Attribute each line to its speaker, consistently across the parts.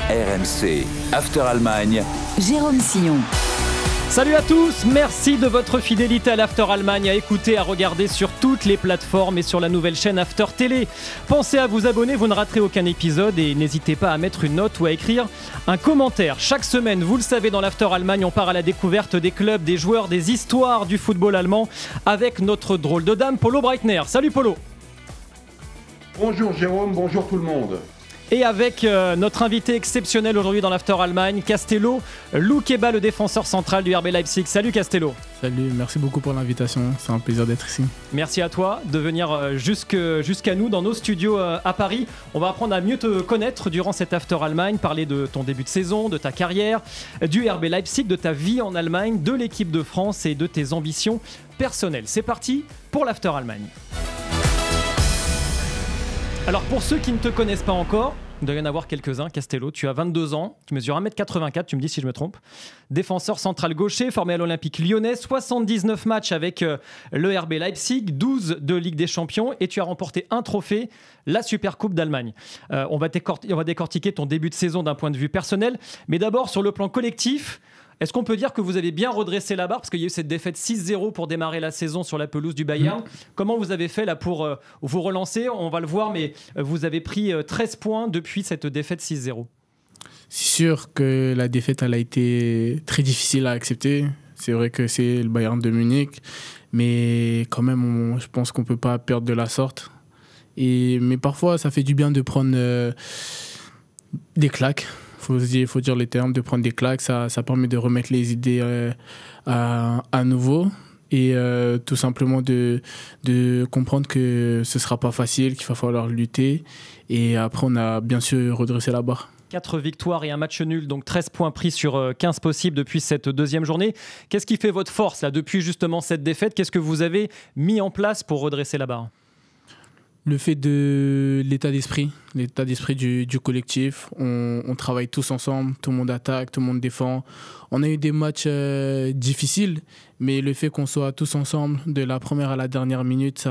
Speaker 1: RMC, After Allemagne.
Speaker 2: Jérôme Sillon.
Speaker 3: Salut à tous, merci de votre fidélité à l'After Allemagne, à écouter, à regarder sur toutes les plateformes et sur la nouvelle chaîne After Télé. Pensez à vous abonner, vous ne raterez aucun épisode et n'hésitez pas à mettre une note ou à écrire un commentaire. Chaque semaine, vous le savez, dans l'After Allemagne, on part à la découverte des clubs, des joueurs, des histoires du football allemand avec notre drôle de dame, Polo Breitner. Salut Polo.
Speaker 4: Bonjour Jérôme, bonjour tout le monde.
Speaker 3: Et avec notre invité exceptionnel aujourd'hui dans l'After Allemagne, Castello Loukeba, le défenseur central du RB Leipzig. Salut Castello.
Speaker 5: Salut, merci beaucoup pour l'invitation, c'est un plaisir d'être ici.
Speaker 3: Merci à toi de venir jusqu'à nous dans nos studios à Paris. On va apprendre à mieux te connaître durant cette After Allemagne, parler de ton début de saison, de ta carrière, du RB Leipzig, de ta vie en Allemagne, de l'équipe de France et de tes ambitions personnelles. C'est parti pour l'After Allemagne. Alors pour ceux qui ne te connaissent pas encore, il doit y en avoir quelques-uns. Castello, tu as 22 ans, tu mesures 1m84, tu me dis si je me trompe. Défenseur central gaucher, formé à l'Olympique lyonnais, 79 matchs avec le RB Leipzig, 12 de Ligue des Champions et tu as remporté un trophée, la Supercoupe d'Allemagne. On va décortiquer ton début de saison d'un point de vue personnel, mais d'abord sur le plan collectif. Est-ce qu'on peut dire que vous avez bien redressé la barre parce qu'il y a eu cette défaite 6-0 pour démarrer la saison sur la pelouse du Bayern. Comment vous avez fait là pour vous relancer? On va le voir, mais vous avez pris 13 points depuis cette défaite 6-0.
Speaker 5: C'est sûr que la défaite elle a été très difficile à accepter. C'est vrai que c'est le Bayern de Munich, mais quand même, je pense qu'on ne peut pas perdre de la sorte. Mais parfois, ça fait du bien de prendre des claques. Il faut dire les termes, de prendre des claques, ça permet de remettre les idées à nouveau et tout simplement de comprendre que ce ne sera pas facile, qu'il va falloir lutter. Et après, on a bien sûr redressé la barre.
Speaker 3: 4 victoires et un match nul, donc 13 points pris sur 15 possibles depuis cette deuxième journée. Qu'est-ce qui fait votre force là, depuis justement cette défaite? Qu'est-ce que vous avez mis en place pour redresser la barre?
Speaker 5: Le fait de l'état d'esprit du collectif. On travaille tous ensemble, tout le monde attaque, tout le monde défend. On a eu des matchs difficiles, mais le fait qu'on soit tous ensemble de la première à la dernière minute,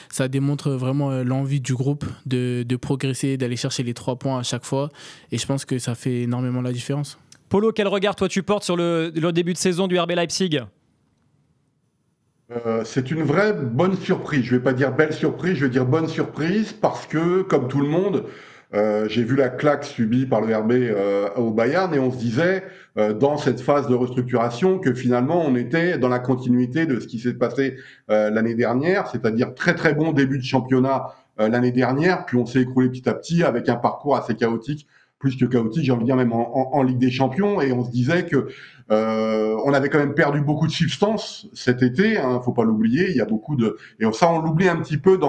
Speaker 5: ça démontre vraiment l'envie du groupe de progresser, d'aller chercher les 3 points à chaque fois. Et je pense que ça fait énormément la différence.
Speaker 3: Polo, quel regard toi tu portes sur le début de saison du RB Leipzig?
Speaker 4: C'est une vraie bonne surprise. Je ne vais pas dire belle surprise, je vais dire bonne surprise parce que, comme tout le monde, j'ai vu la claque subie par le RB au Bayern et on se disait, dans cette phase de restructuration, que finalement on était dans la continuité de ce qui s'est passé l'année dernière, c'est-à-dire très très bon début de championnat l'année dernière, puis on s'est écroulé petit à petit avec un parcours assez chaotique, plus que chaotique, j'ai envie de dire même en Ligue des Champions, et on se disait que on avait quand même perdu beaucoup de substance cet été, hein, faut pas l'oublier. Il y a beaucoup et ça on l'oublie un petit peu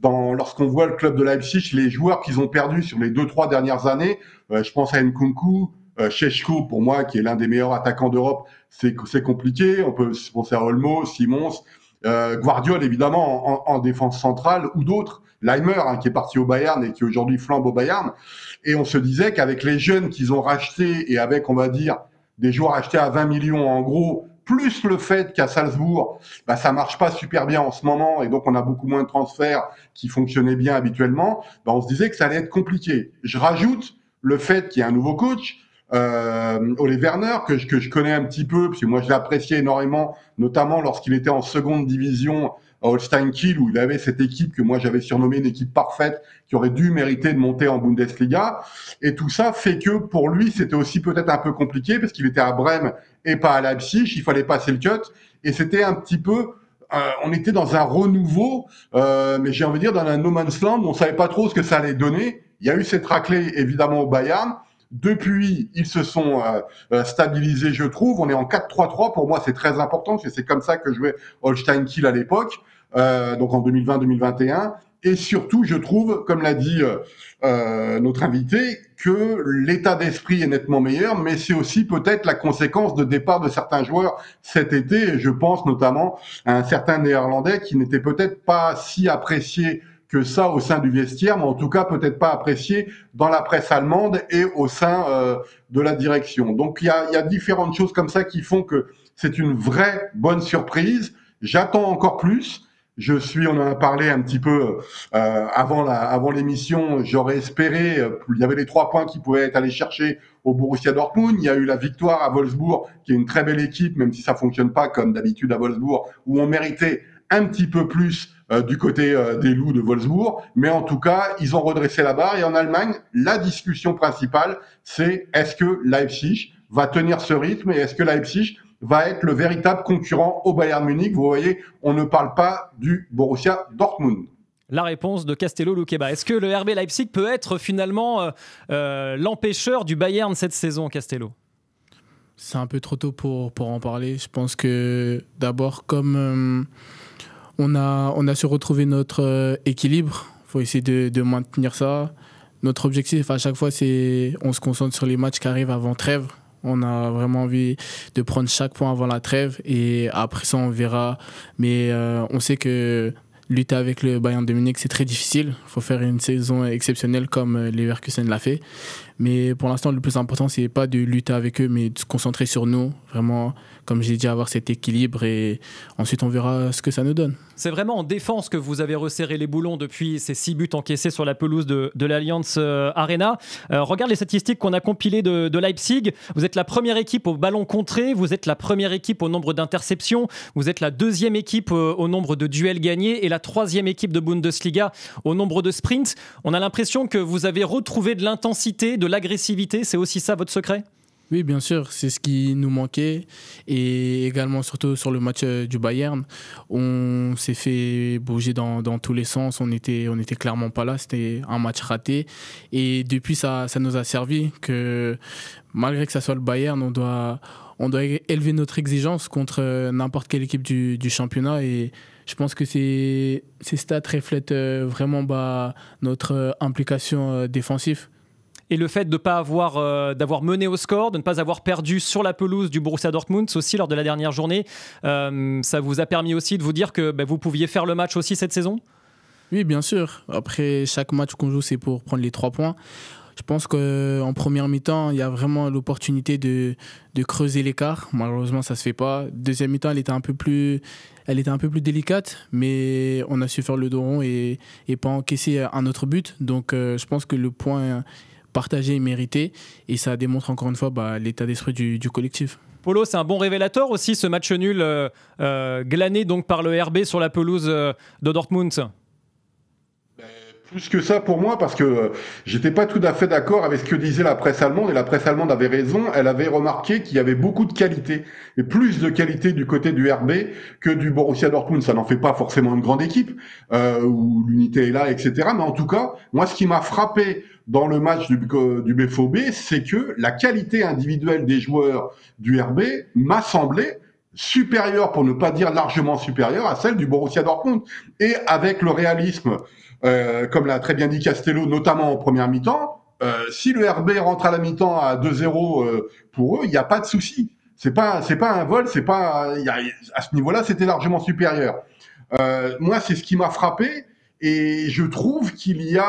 Speaker 4: lorsqu'on voit le club de Leipzig, les joueurs qu'ils ont perdus sur les 2-3 dernières années. Je pense à Nkunku, Šeško pour moi qui est l'un des meilleurs attaquants d'Europe, c'est compliqué. On peut penser à Olmo, Simons, Guardiola évidemment en défense centrale ou d'autres. Leimer hein, qui est parti au Bayern et qui aujourd'hui flambe au Bayern. Et on se disait qu'avec les jeunes qu'ils ont rachetés et avec on va dire des joueurs achetés à 20 millions en gros, plus le fait qu'à Salzbourg, ça marche pas super bien en ce moment et donc on a beaucoup moins de transferts qui fonctionnaient bien habituellement, on se disait que ça allait être compliqué. Je rajoute le fait qu'il y a un nouveau coach, Ole Werner, que je connais un petit peu, parce que moi je l'ai apprécié énormément, notamment lorsqu'il était en seconde division à Holstein Kiel, où il avait cette équipe que moi j'avais surnommée une équipe parfaite, qui aurait dû mériter de monter en Bundesliga. Et tout ça fait que pour lui, c'était aussi peut-être un peu compliqué, parce qu'il était à Brême et pas à Leipzig, il fallait passer le cut, et c'était un petit peu... on était dans un renouveau, mais j'ai envie de dire dans un no man's land, on savait pas trop ce que ça allait donner. Il y a eu cette raclée, évidemment, au Bayern. Depuis, ils se sont stabilisés, je trouve. On est en 4-3-3. Pour moi, c'est très important, parce que c'est comme ça que jouait Holstein Kiel à l'époque, donc en 2020-2021. Et surtout, je trouve, comme l'a dit notre invité, que l'état d'esprit est nettement meilleur, mais c'est aussi peut-être la conséquence de départ de certains joueurs cet été. Et je pense notamment à un certain Néerlandais qui n'était peut-être pas si apprécié que ça au sein du vestiaire, mais en tout cas peut-être pas apprécié dans la presse allemande et au sein de la direction. Donc il y a différentes choses comme ça qui font que c'est une vraie bonne surprise. J'attends encore plus, on en a parlé un petit peu avant l'émission, j'aurais espéré, il y avait les 3 points qui pouvaient être allés chercher au Borussia Dortmund, il y a eu la victoire à Wolfsburg, qui est une très belle équipe, même si ça fonctionne pas comme d'habitude à Wolfsburg, où on méritait un petit peu plus du côté des loups de Wolfsburg, mais en tout cas, ils ont redressé la barre, et en Allemagne, la discussion principale, c'est est-ce que Leipzig va tenir ce rythme, et est-ce que Leipzig va être le véritable concurrent au Bayern Munich. Vous voyez, on ne parle pas du Borussia Dortmund.
Speaker 3: La réponse de Castello Luqueba. Est-ce que le RB Leipzig peut être finalement l'empêcheur du Bayern cette saison, Castello?
Speaker 5: C'est un peu trop tôt pour en parler. Je pense que d'abord, comme on a su retrouver notre équilibre, il faut essayer de maintenir ça. Notre objectif à chaque fois, c'est on se concentre sur les matchs qui arrivent avant trêve. On a vraiment envie de prendre chaque point avant la trêve et après ça, on verra. Mais on sait que lutter avec le Bayern de Munich, c'est très difficile. Il faut faire une saison exceptionnelle comme Leverkusen l'a fait. Mais pour l'instant, le plus important, c'est pas de lutter avec eux, mais de se concentrer sur nous. Vraiment, comme j'ai dit, avoir cet équilibre et ensuite, on verra ce que ça nous donne.
Speaker 3: C'est vraiment en défense que vous avez resserré les boulons depuis ces 6 buts encaissés sur la pelouse de l'Allianz Arena. Regarde les statistiques qu'on a compilées de Leipzig. Vous êtes la première équipe au ballon contré, vous êtes la première équipe au nombre d'interceptions, vous êtes la deuxième équipe au nombre de duels gagnés et la troisième équipe de Bundesliga au nombre de sprints. On a l'impression que vous avez retrouvé de l'intensité, de l'agressivité. C'est aussi ça votre secret ?
Speaker 5: Oui, bien sûr, c'est ce qui nous manquait. Et également, surtout sur le match du Bayern, on s'est fait bouger dans tous les sens. On était clairement pas là. C'était un match raté. Et depuis, ça nous a servi que malgré que ça soit le Bayern, on doit élever notre exigence contre n'importe quelle équipe du championnat. Et je pense que ces stats reflètent vraiment notre implication défensive.
Speaker 3: Et le fait de ne pas d'avoir mené au score, de ne pas avoir perdu sur la pelouse du Borussia Dortmund aussi lors de la dernière journée, ça vous a permis aussi de vous dire que vous pouviez faire le match aussi cette saison ?
Speaker 5: Oui, bien sûr. Après, chaque match qu'on joue, c'est pour prendre les 3 points. Je pense qu'en première mi-temps, il y a vraiment l'opportunité de creuser l'écart. Malheureusement, ça ne se fait pas. Deuxième mi-temps, elle était un peu plus délicate, mais on a su faire le dos rond et pas encaisser un autre but. Donc, je pense que le point partagé et mérité, et ça démontre encore une fois l'état d'esprit du collectif.
Speaker 3: Polo, c'est un bon révélateur aussi, ce match nul glané donc par le RB sur la pelouse de Dortmund.
Speaker 4: Plus que ça pour moi, parce que j'étais pas tout à fait d'accord avec ce que disait la presse allemande, et la presse allemande avait raison. Elle avait remarqué qu'il y avait beaucoup de qualité, et plus de qualité du côté du RB que du Borussia Dortmund. Ça n'en fait pas forcément une grande équipe, où l'unité est là, etc. Mais en tout cas, moi, ce qui m'a frappé dans le match du BVB, c'est que la qualité individuelle des joueurs du RB m'a semblé supérieure, pour ne pas dire largement supérieure, à celle du Borussia Dortmund. Et avec le réalisme, comme l'a très bien dit Castello, notamment en première mi-temps, si le RB rentre à la mi-temps à 2-0 pour eux, il n'y a pas de souci. C'est pas un vol, à ce niveau-là, c'était largement supérieur. Moi, c'est ce qui m'a frappé, et je trouve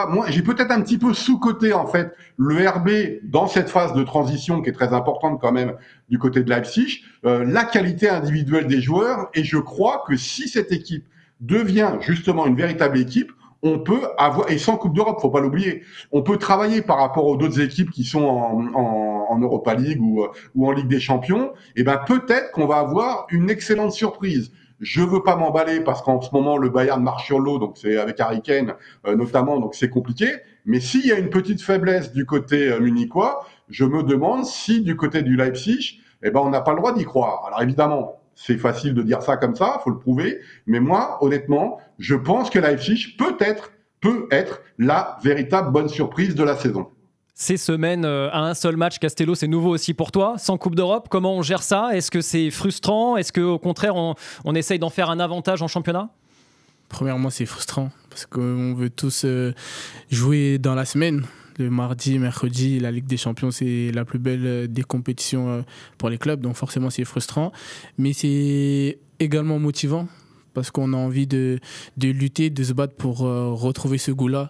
Speaker 4: moi, j'ai peut-être un petit peu sous-coté en fait le RB dans cette phase de transition qui est très importante quand même du côté de Leipzig, la qualité individuelle des joueurs, et je crois que si cette équipe devient justement une véritable équipe, on peut avoir, et sans Coupe d'Europe, faut pas l'oublier, on peut travailler par rapport aux autres équipes qui sont en Europa League ou en Ligue des Champions, et peut-être qu'on va avoir une excellente surprise. Je veux pas m'emballer parce qu'en ce moment le Bayern marche sur l'eau, donc c'est avec Harry Kane notamment, donc c'est compliqué. Mais s'il y a une petite faiblesse du côté munichois, je me demande si du côté du Leipzig, on n'a pas le droit d'y croire. Alors évidemment, c'est facile de dire ça comme ça, faut le prouver. Mais moi, honnêtement, je pense que Leipzig peut être la véritable bonne surprise de la saison.
Speaker 3: Ces semaines à un seul match, Castello, c'est nouveau aussi pour toi, sans Coupe d'Europe. Comment on gère ça ? Est-ce que c'est frustrant ? Est-ce qu'au contraire, on essaye d'en faire un avantage en championnat ?
Speaker 5: Premièrement, c'est frustrant parce qu'on veut tous jouer dans la semaine. Le mardi, mercredi, la Ligue des Champions, c'est la plus belle des compétitions pour les clubs. Donc forcément, c'est frustrant. Mais c'est également motivant parce qu'on a envie de lutter, de se battre pour retrouver ce goût-là.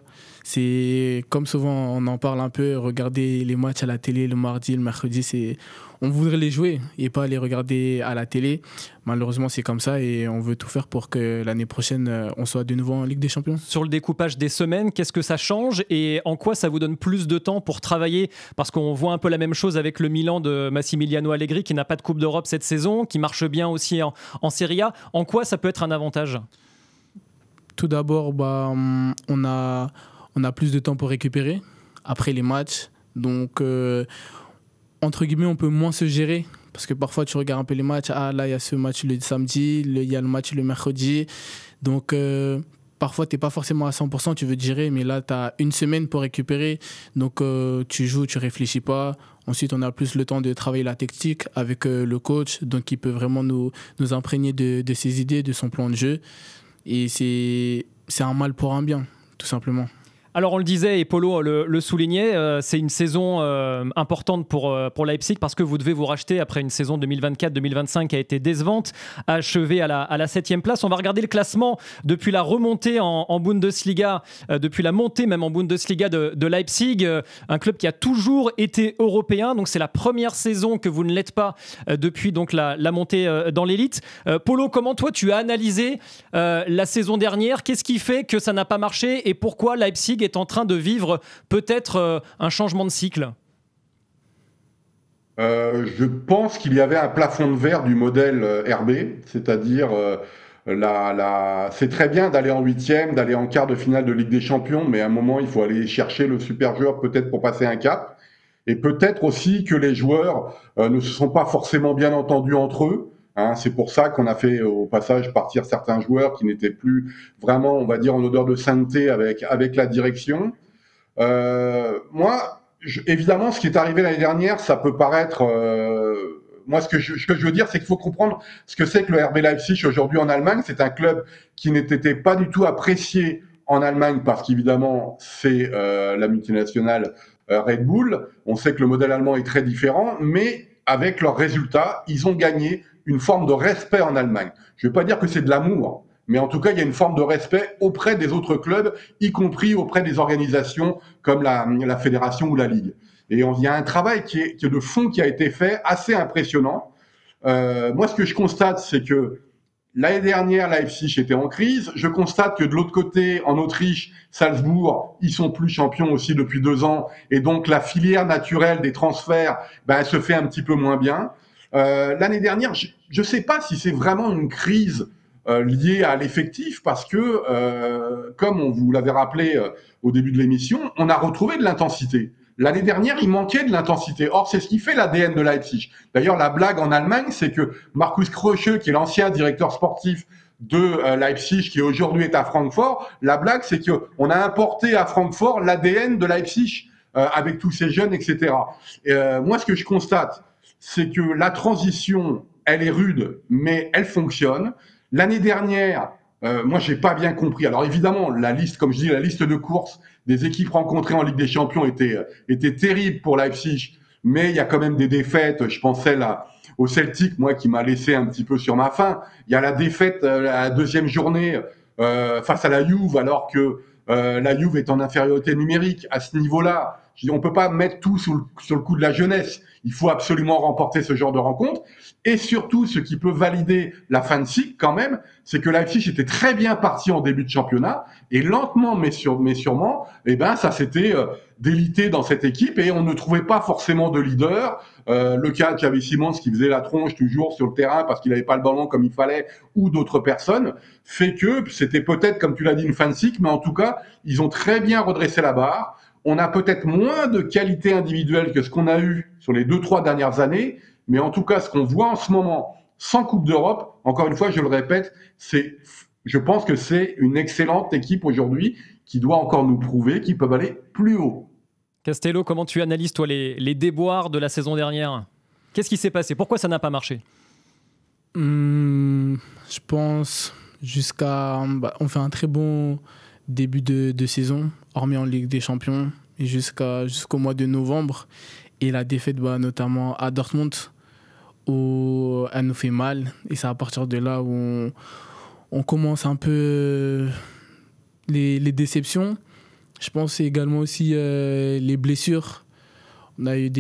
Speaker 5: C'est comme souvent, on en parle un peu, regarder les matchs à la télé le mardi, le mercredi, on voudrait les jouer et pas les regarder à la télé. Malheureusement, c'est comme ça et on veut tout faire pour que l'année prochaine, on soit de nouveau en Ligue des Champions.
Speaker 3: Sur le découpage des semaines, qu'est-ce que ça change et en quoi ça vous donne plus de temps pour travailler? Parce qu'on voit un peu la même chose avec le Milan de Massimiliano Allegri qui n'a pas de Coupe d'Europe cette saison, qui marche bien aussi en Serie A. En quoi ça peut être un avantage?
Speaker 5: Tout d'abord, on a plus de temps pour récupérer après les matchs. Donc, entre guillemets, on peut moins se gérer. Parce que parfois, tu regardes un peu les matchs. Ah, là, il y a ce match le samedi, il y a le match le mercredi. Donc, parfois, tu n'es pas forcément à 100%, tu veux te gérer. Mais là, tu as une semaine pour récupérer. Donc, tu joues, tu ne réfléchis pas. Ensuite, on a plus le temps de travailler la tactique avec le coach. Donc, il peut vraiment nous imprégner de ses idées, de son plan de jeu. Et c'est un mal pour un bien, tout simplement.
Speaker 3: Alors on le disait et Polo le soulignait, c'est une saison importante pour Leipzig parce que vous devez vous racheter après une saison 2024-2025 qui a été décevante, achevée à la 7e place. On va regarder le classement depuis la remontée en Bundesliga, depuis la montée même en Bundesliga de Leipzig, un club qui a toujours été européen, donc c'est la première saison que vous ne l'êtes pas depuis donc la montée dans l'élite. Polo, comment toi tu as analysé la saison dernière? Qu'est-ce qui fait que ça n'a pas marché et pourquoi Leipzig est en train de vivre peut-être un changement de cycle?
Speaker 4: Je pense qu'il y avait un plafond de verre du modèle RB, c'est-à-dire c'est très bien d'aller en 8e, d'aller en quart de finale de Ligue des Champions, mais à un moment il faut aller chercher le super joueur peut-être pour passer un cap, et peut-être aussi que les joueurs ne se sont pas forcément bien entendus entre eux. Hein, c'est pour ça qu'on a fait au passage partir certains joueurs qui n'étaient plus vraiment, on va dire, en odeur de sainteté avec la direction. Moi, évidemment, ce qui est arrivé l'année dernière, ça peut paraître... moi, ce que je veux dire, c'est qu'il faut comprendre ce que c'est que le RB Leipzig aujourd'hui en Allemagne. C'est un club qui n'était pas du tout apprécié en Allemagne parce qu'évidemment, c'est la multinationale Red Bull. On sait que le modèle allemand est très différent, mais avec leurs résultats, ils ont gagné une forme de respect en Allemagne. Je ne veux pas dire que c'est de l'amour, mais en tout cas, il y a une forme de respect auprès des autres clubs, y compris auprès des organisations comme la fédération ou la ligue. Et il y a un travail qui est de fond qui a été fait, assez impressionnant. Moi, ce que je constate, c'est que l'année dernière, Leipzig était en crise. Je constate que de l'autre côté, en Autriche, Salzbourg, ils sont plus champions aussi depuis 2 ans. Et donc, la filière naturelle des transferts, elle se fait un petit peu moins bien. L'année dernière, je ne sais pas si c'est vraiment une crise liée à l'effectif parce que, comme on vous l'avait rappelé au début de l'émission, on a retrouvé de l'intensité. L'année dernière, il manquait de l'intensité. Or, c'est ce qui fait l'ADN de Leipzig. D'ailleurs, la blague en Allemagne, c'est que Markus Krösche, qui est l'ancien directeur sportif de Leipzig, qui aujourd'hui est à Francfort, la blague, c'est qu'on a importé à Francfort l'ADN de Leipzig avec tous ces jeunes, etc. Moi, ce que je constate, c'est que la transition, elle est rude, mais elle fonctionne. L'année dernière, moi, j'ai pas bien compris. Alors évidemment, la liste, comme je dis, la liste de courses des équipes rencontrées en Ligue des Champions était terrible pour Leipzig, mais il y a quand même des défaites. Je pense celle au Celtic, moi, qui m'a laissé un petit peu sur ma faim. Il y a la défaite à la 2e journée face à la Juve, alors que la Juve est en infériorité numérique à ce niveau-là. On peut pas mettre tout sur le coup de la jeunesse. Il faut absolument remporter ce genre de rencontre. Et surtout, ce qui peut valider la fin de cycle quand même, c'est que Leipzig était très bien parti en début de championnat et lentement mais sûrement, ça s'était délité dans cette équipe et on ne trouvait pas forcément de leader. Le cas de Xavi Simons qui faisait la tronche toujours sur le terrain parce qu'il n'avait pas le ballon comme il fallait ou d'autres personnes, fait que c'était peut-être, comme tu l'as dit, une fin de cycle, mais en tout cas, ils ont très bien redressé la barre. On a peut-être moins de qualité individuelle que ce qu'on a eu sur les 2-3 dernières années, mais en tout cas, ce qu'on voit en ce moment, sans Coupe d'Europe, encore une fois, je le répète, je pense que c'est une excellente équipe aujourd'hui qui doit encore nous prouver qu'ils peuvent aller plus haut.
Speaker 3: Castello, comment tu analyses, toi, les déboires de la saison dernière? Qu'est-ce qui s'est passé? Pourquoi ça n'a pas marché?
Speaker 5: Je pense on fait un très bon début de saison, hormis en Ligue des Champions, et jusqu'au mois de novembre. Et la défaite, notamment à Dortmund, où elle nous fait mal. Et c'est à partir de là où on commence un peu les déceptions. Je pense également aussi les blessures. On a eu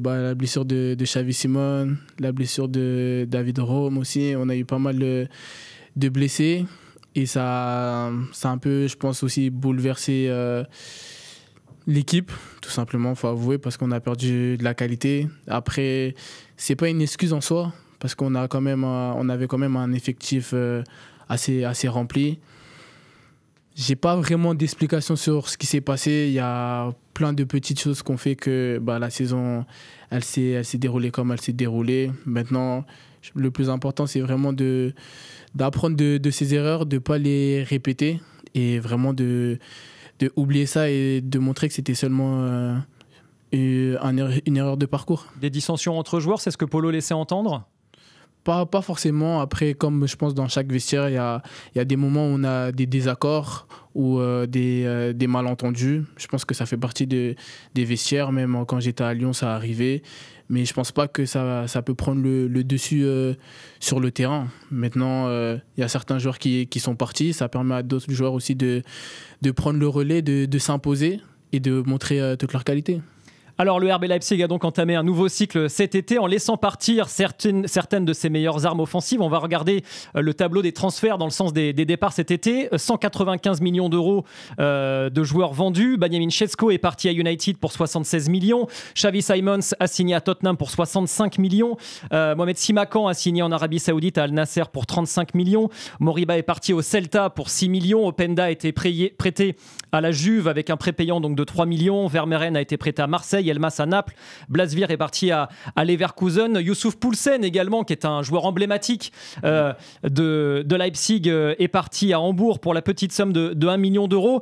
Speaker 5: la blessure de Xavi Simons, la blessure de David Rome aussi. On a eu pas mal de blessés. Et ça a un peu, je pense, aussi bouleversé l'équipe, tout simplement, il faut avouer, parce qu'on a perdu de la qualité. Après, c'est pas une excuse en soi, parce qu'on avait quand même un effectif assez rempli. J'ai pas vraiment d'explication sur ce qui s'est passé. Il y a plein de petites choses qui ont fait que la saison, elle s'est déroulée comme elle s'est déroulée. Maintenant, le plus important, c'est vraiment d'apprendre de ses erreurs, de ne pas les répéter et vraiment de oublier ça et de montrer que c'était seulement une erreur de parcours.
Speaker 3: Des dissensions entre joueurs, c'est ce que Polo laissait entendre ?
Speaker 5: Pas forcément. Après, comme je pense dans chaque vestiaire, il y a des moments où on a des désaccords ou des malentendus. Je pense que ça fait partie des vestiaires. Même quand j'étais à Lyon, ça arrivait. Mais je ne pense pas que ça peut prendre le dessus sur le terrain. Maintenant, il y a certains joueurs qui sont partis. Ça permet à d'autres joueurs aussi de prendre le relais, de s'imposer et de montrer toute leur qualité.
Speaker 3: Alors le RB Leipzig a donc entamé un nouveau cycle cet été en laissant partir certaines de ses meilleures armes offensives. On va regarder le tableau des transferts dans le sens des départs cet été. 195 millions d'euros de joueurs vendus. Benjamin Sesko est parti à United pour 76 millions. Xavi Simons a signé à Tottenham pour 65 millions. Mohamed Simakan a signé en Arabie Saoudite à Al Nasser pour 35 millions. Moriba est parti au Celta pour 6 millions. Openda a été prêté à la Juve avec un prépayant donc de 3 millions. Vermeeren a été prêté à Marseille. Elmas à Naples, Blasvir est parti à Leverkusen, Youssouf Poulsen également, qui est un joueur emblématique de Leipzig, est parti à Hambourg pour la petite somme de 1 million d'euros.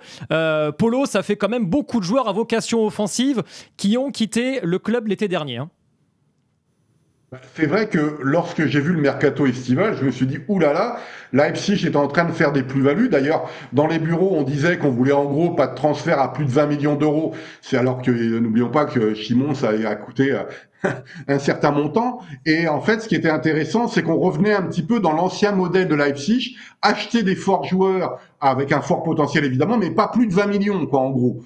Speaker 3: Polo, ça fait quand même beaucoup de joueurs à vocation offensive qui ont quitté le club l'été dernier.
Speaker 4: C'est vrai que lorsque j'ai vu le mercato estival, je me suis dit oulala, Leipzig est en train de faire des plus-values. D'ailleurs, dans les bureaux, on disait qu'on voulait en gros pas de transfert à plus de 20 millions d'euros. C'est alors que n'oublions pas que Simon, ça a coûté un certain montant. Et en fait, ce qui était intéressant, c'est qu'on revenait un petit peu dans l'ancien modèle de Leipzig, acheter des forts joueurs avec un fort potentiel évidemment, mais pas plus de 20 millions quoi en gros.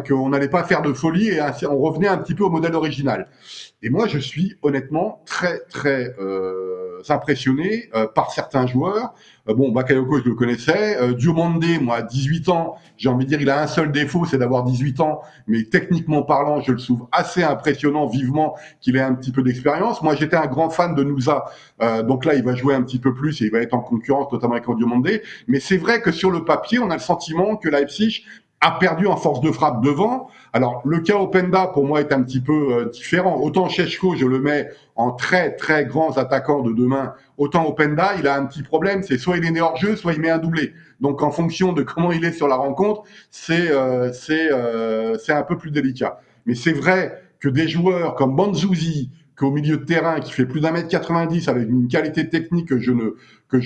Speaker 4: Qu'on n'allait pas faire de folie et on revenait un petit peu au modèle original. Et moi, je suis honnêtement très impressionné par certains joueurs. Bakayoko, je le connaissais. Diomandé, moi, à 18 ans, j'ai envie de dire, il a un seul défaut, c'est d'avoir 18 ans. Mais techniquement parlant, je le trouve assez impressionnant, vivement qu'il ait un petit peu d'expérience. Moi, j'étais un grand fan de Nusa. Donc là, il va jouer un petit peu plus et il va être en concurrence, notamment avec Diomandé. Mais c'est vrai que sur le papier, on a le sentiment que Leipzig a perdu en force de frappe devant. Alors, le cas Openda, pour moi, est un petit peu différent. Autant Sesko, je le mets en très grands attaquants de demain. Autant Openda, il a un petit problème, c'est soit il est né hors jeu, soit il met un doublé. Donc, en fonction de comment il est sur la rencontre, c'est un peu plus délicat. Mais c'est vrai que des joueurs comme Banzuzi, qu'au milieu de terrain, qui fait plus d'1m90 avec une qualité technique que je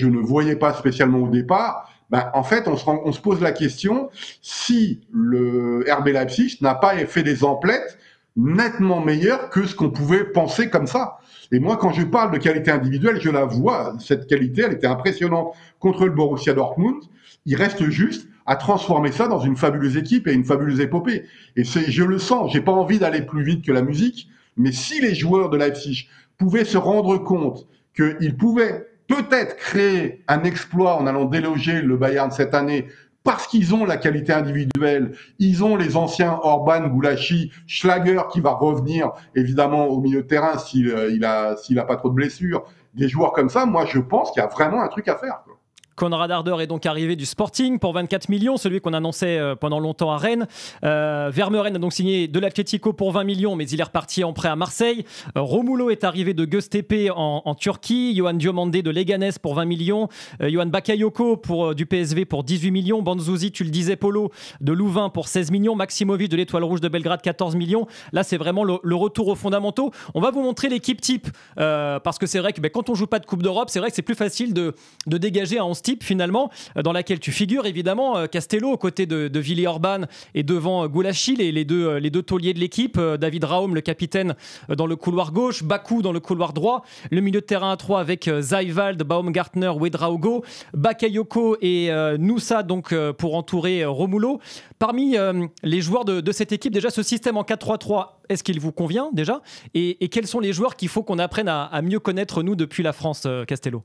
Speaker 4: ne voyais pas spécialement au départ, en fait, on se pose la question si le RB Leipzig n'a pas fait des emplettes nettement meilleures que ce qu'on pouvait penser comme ça. Et moi, quand je parle de qualité individuelle, je la vois. Cette qualité, elle était impressionnante contre le Borussia Dortmund. Il reste juste à transformer ça dans une fabuleuse équipe et une fabuleuse épopée. Et je le sens, j'ai pas envie d'aller plus vite que la musique, mais si les joueurs de Leipzig pouvaient se rendre compte qu'ils pouvaient peut-être créer un exploit en allant déloger le Bayern cette année parce qu'ils ont la qualité individuelle, ils ont les anciens Orban, Goulachi, Schlager qui va revenir évidemment au milieu de terrain s'il a pas trop de blessures, des joueurs comme ça, moi je pense qu'il y a vraiment un truc à faire, quoi.
Speaker 3: Konrad Harder est donc arrivé du Sporting pour 24 millions, celui qu'on annonçait pendant longtemps à Rennes. Vermeeren a donc signé de l'Atlético pour 20 millions, mais il est reparti en prêt à Marseille. Romulo est arrivé de Göztepe en Turquie. Yohan Diomandé de Leganés pour 20 millions. Yohan Bakayoko du PSV pour 18 millions. Banzuzi, tu le disais, Polo, de Louvain pour 16 millions. Maximovic de l'Étoile Rouge de Belgrade, 14 millions. Là, c'est vraiment le retour aux fondamentaux. On va vous montrer l'équipe type, parce que c'est vrai que quand on joue pas de Coupe d'Europe, c'est vrai que c'est plus facile de dégager un 11 type finalement, dans laquelle tu figures évidemment, Castello aux côtés de Villiers-Orban et devant Goulachi, les deux tauliers de l'équipe, David Raum, le capitaine, dans le couloir gauche, Bakou dans le couloir droit, le milieu de terrain à 3 avec Zayvald, Baumgartner, Ouedraogo, Bakayoko et Noussa donc pour entourer Romulo. Parmi les joueurs de cette équipe, déjà ce système en 4-3-3, est-ce qu'il vous convient déjà et quels sont les joueurs qu'il faut qu'on apprenne à mieux connaître nous depuis la France, Castello?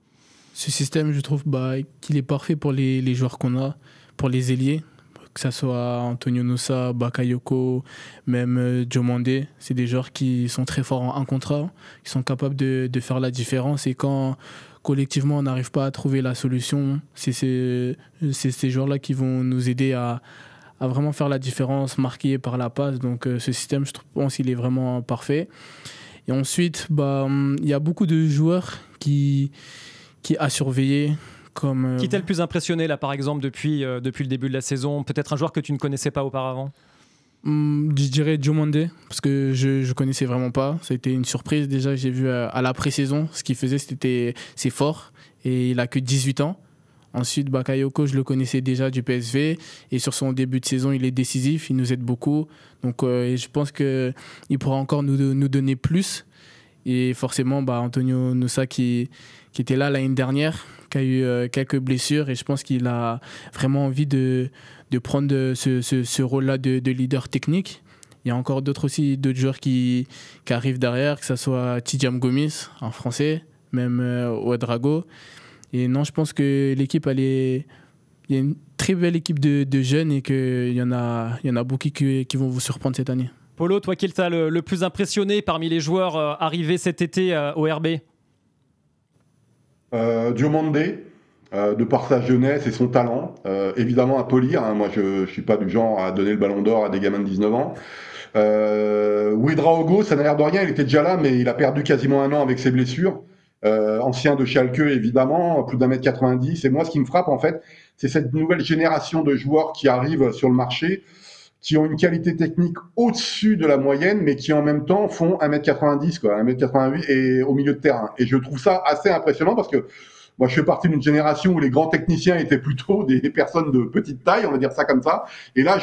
Speaker 5: Ce système, je trouve qu'il est parfait pour les joueurs qu'on a, pour les ailiers, que ce soit Antonio Noussa, Bakayoko, même Diomandé. C'est des joueurs qui sont très forts en 1 contre 1, qui sont capables de faire la différence. Et quand collectivement on n'arrive pas à trouver la solution, c'est ces joueurs-là qui vont nous aider à vraiment faire la différence, marquer par la passe. Donc ce système, je pense qu'il est vraiment parfait. Et ensuite, il y a beaucoup de joueurs qui a surveillé. Qui
Speaker 3: t'a le plus impressionné là par exemple depuis le début de la saison? Peut-être un joueur que tu ne connaissais pas auparavant?
Speaker 5: Je dirais Diomandé, parce que je ne connaissais vraiment pas. Ça a été une surprise. Déjà, j'ai vu à la pré-saison, ce qu'il faisait, c'est fort. Et il n'a que 18 ans. Ensuite, Bakayoko, je le connaissais déjà du PSV. Et sur son début de saison, il est décisif, il nous aide beaucoup. Donc, je pense qu'il pourra encore nous donner plus. Et forcément, Antonio Noussa qui était là l'année dernière, qui a eu quelques blessures. Et je pense qu'il a vraiment envie de prendre ce rôle-là de leader technique. Il y a encore d'autres joueurs qui arrivent derrière, que ce soit Tidjam Gomis en français, même Ouedraogo. Et non, je pense que l'équipe, il y a une très belle équipe de jeunes et qu'il y en a beaucoup qui vont vous surprendre cette année.
Speaker 3: Polo, toi, qui t'a le plus impressionné parmi les joueurs arrivés cet été au RB?
Speaker 4: Diomandé, de par sa jeunesse et son talent, évidemment à polir. Moi, je ne suis pas du genre à donner le ballon d'or à des gamins de 19 ans. Ouedraogo, ça n'a l'air de rien, il était déjà là, mais il a perdu quasiment 1 an avec ses blessures. Ancien de Schalke, évidemment, plus d'1m90. Et moi, ce qui me frappe, en fait, c'est cette nouvelle génération de joueurs qui arrivent sur le marché, qui ont une qualité technique au-dessus de la moyenne, mais qui en même temps font 1m90, 1m88 et au milieu de terrain. Et je trouve ça assez impressionnant parce que moi, je fais partie d'une génération où les grands techniciens étaient plutôt des personnes de petite taille, on va dire ça comme ça. Et là,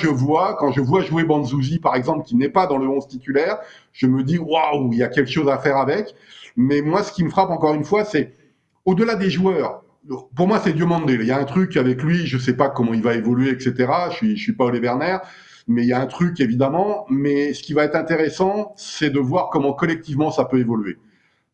Speaker 4: quand je vois jouer Banzuzi, par exemple, qui n'est pas dans le 11 titulaire, je me dis, waouh, il y a quelque chose à faire avec. Mais moi, ce qui me frappe encore une fois, c'est au-delà des joueurs. Pour moi, c'est Diomandé. Il y a un truc avec lui, je sais pas comment il va évoluer, etc. Je suis pas Ole Werner, mais il y a un truc évidemment. Mais ce qui va être intéressant, c'est de voir comment collectivement ça peut évoluer.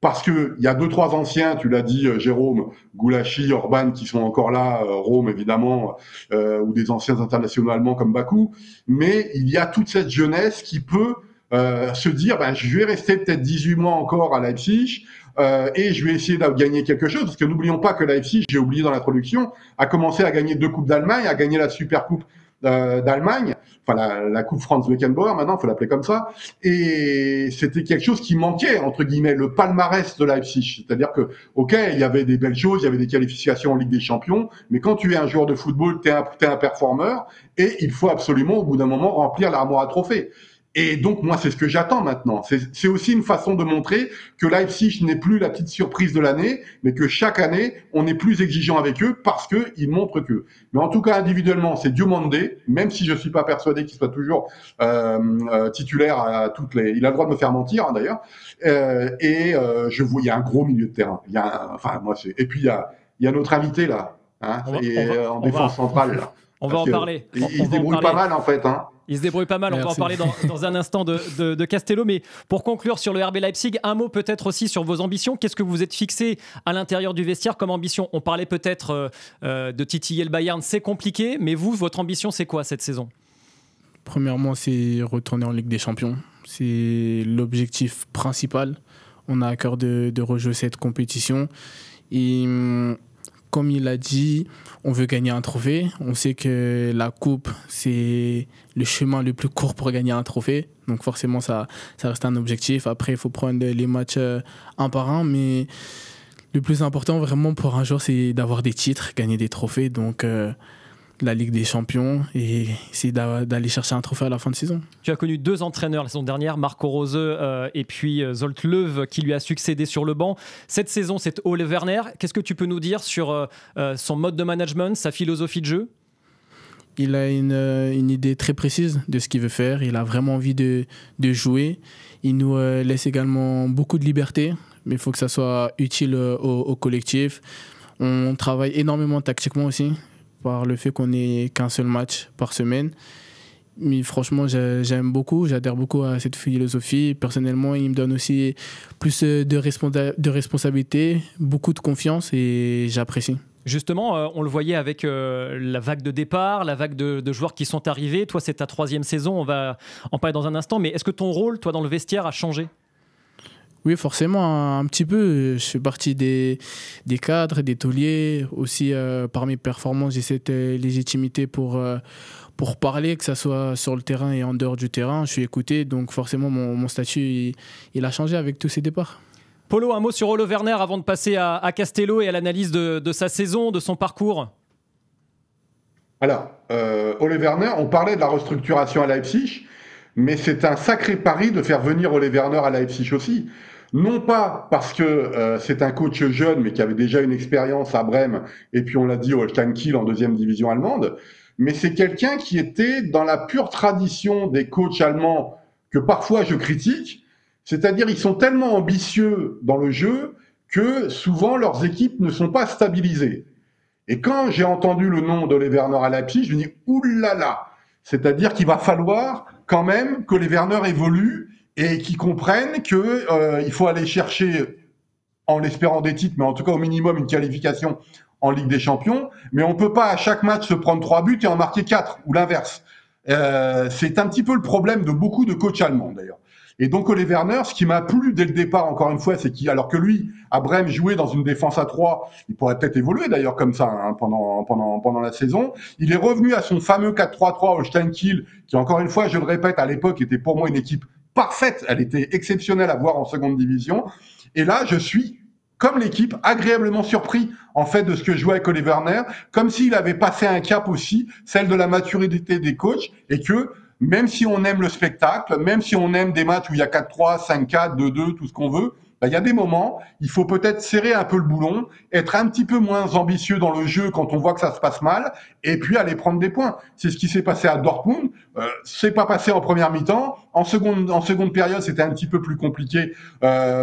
Speaker 4: Parce que il y a 2-3 anciens, tu l'as dit, Jérôme, Goulachi, Orban, qui sont encore là, Rome évidemment, ou des anciens internationaux allemands comme Bakou. Mais il y a toute cette jeunesse qui peut se dire, je vais rester peut-être 18 mois encore à Leipzig et je vais essayer de gagner quelque chose. Parce que n'oublions pas que Leipzig, j'ai oublié dans l'introduction, a commencé à gagner 2 coupes d'Allemagne, a gagné la Super Coupe d'Allemagne, enfin la Coupe Franz Beckenbauer, maintenant, il faut l'appeler comme ça. Et c'était quelque chose qui manquait, entre guillemets, le palmarès de Leipzig. C'est-à-dire que, ok, il y avait des belles choses, il y avait des qualifications en Ligue des Champions, mais quand tu es un joueur de football, t'es un performeur et il faut absolument, au bout d'un moment, remplir l'armoire à trophées. Et donc, moi, c'est ce que j'attends maintenant. C'est aussi une façon de montrer que Leipzig n'est plus la petite surprise de l'année, mais que chaque année, on est plus exigeant avec eux parce qu'ils montrent que. Mais en tout cas, individuellement, c'est Diomandé, même si je ne suis pas persuadé qu'il soit toujours titulaire à toutes les... Il a le droit de me faire mentir, d'ailleurs. Je vois, il y a un gros milieu de terrain. Et puis, il y a notre invité, là, en défense centrale. Là,
Speaker 3: on va en parler.
Speaker 4: Il se débrouille pas mal, en fait, hein.
Speaker 3: Il se débrouille pas mal, merci. On va en parler dans un instant de Castello. Mais pour conclure sur le RB Leipzig, un mot peut-être aussi sur vos ambitions. Qu'est-ce que vous êtes fixé à l'intérieur du vestiaire comme ambition? On parlait peut-être de titiller le Bayern, c'est compliqué, mais vous, votre ambition, c'est quoi cette saison?
Speaker 5: Premièrement, c'est retourner en Ligue des Champions. C'est l'objectif principal. On a à cœur de rejouer cette compétition. Et comme il a dit, on veut gagner un trophée. On sait que la coupe, c'est le chemin le plus court pour gagner un trophée. Donc forcément, ça reste un objectif. Après, il faut prendre les matchs un par un. Mais le plus important vraiment pour un joueur, c'est d'avoir des titres, gagner des trophées. Donc la Ligue des Champions et essayer d'aller chercher un trophée à la fin de saison.
Speaker 3: Tu as connu 2 entraîneurs la saison dernière, Marco Rose et puis Zolt Löw qui lui a succédé sur le banc. Cette saison, c'est Ole Werner. Qu'est-ce que tu peux nous dire sur son mode de management, sa philosophie de jeu ?
Speaker 5: Il a une idée très précise de ce qu'il veut faire. Il a vraiment envie de jouer. Il nous laisse également beaucoup de liberté, mais il faut que ça soit utile au collectif. On travaille énormément tactiquement aussi, par le fait qu'on n'ait qu'un seul match par semaine. Mais franchement, j'aime beaucoup, j'adhère beaucoup à cette philosophie. Personnellement, il me donne aussi plus de responsabilité, beaucoup de confiance et j'apprécie.
Speaker 3: Justement, on le voyait avec la vague de départ, la vague de joueurs qui sont arrivés. Toi, c'est ta 3e saison, on va en parler dans un instant. Mais est-ce que ton rôle, toi, dans le vestiaire, a changé ?
Speaker 5: Oui, forcément, un petit peu. Je fais partie des cadres, des tauliers. Aussi, par mes performances, j'ai cette légitimité pour parler, que ce soit sur le terrain et en dehors du terrain. Je suis écouté, donc forcément, mon statut, il a changé avec tous ces départs.
Speaker 3: Polo, un mot sur Ole Werner avant de passer à Castello et à l'analyse de sa saison, de son parcours.
Speaker 4: Alors, Ole Werner, on parlait de la restructuration à Leipzig, mais c'est un sacré pari de faire venir Ole Werner à Leipzig aussi. Non pas parce que c'est un coach jeune, mais qui avait déjà une expérience à Brême, et puis on l'a dit, Holstein Kiel en 2e division allemande, mais c'est quelqu'un qui était dans la pure tradition des coachs allemands que parfois je critique, c'est-à-dire ils sont tellement ambitieux dans le jeu que souvent leurs équipes ne sont pas stabilisées. Et quand j'ai entendu le nom d'Ole Werner à Leipzig, je me dis oulala, c'est-à-dire qu'il va falloir quand même que les Werner évoluent et qu'ils comprennent qu'il faut aller chercher, en l'espérant des titres, mais en tout cas au minimum une qualification en Ligue des Champions. Mais on ne peut pas à chaque match se prendre 3 buts et en marquer 4, ou l'inverse. C'est un petit peu le problème de beaucoup de coachs allemands d'ailleurs. Et donc Ole Werner, ce qui m'a plu dès le départ, encore une fois, c'est qu'alors que lui, à Brême, jouait dans une défense à 3, il pourrait peut-être évoluer d'ailleurs comme ça pendant la saison. Il est revenu à son fameux 4-3-3 Holstein Kiel, qui encore une fois, je le répète, à l'époque était pour moi une équipe parfaite. Elle était exceptionnelle à voir en 2e division. Et là, je suis, comme l'équipe, agréablement surpris en fait de ce que jouait avec Ole Werner, comme s'il avait passé un cap aussi, celle de la maturité des coachs, et que même si on aime le spectacle, même si on aime des matchs où il y a 4-3, 5-4, 2-2, tout ce qu'on veut, il y a des moments, il faut peut-être serrer un peu le boulon, être un petit peu moins ambitieux dans le jeu quand on voit que ça se passe mal, et puis aller prendre des points. C'est ce qui s'est passé à Dortmund. C'est pas passé en première mi-temps. En seconde période, c'était un petit peu plus compliqué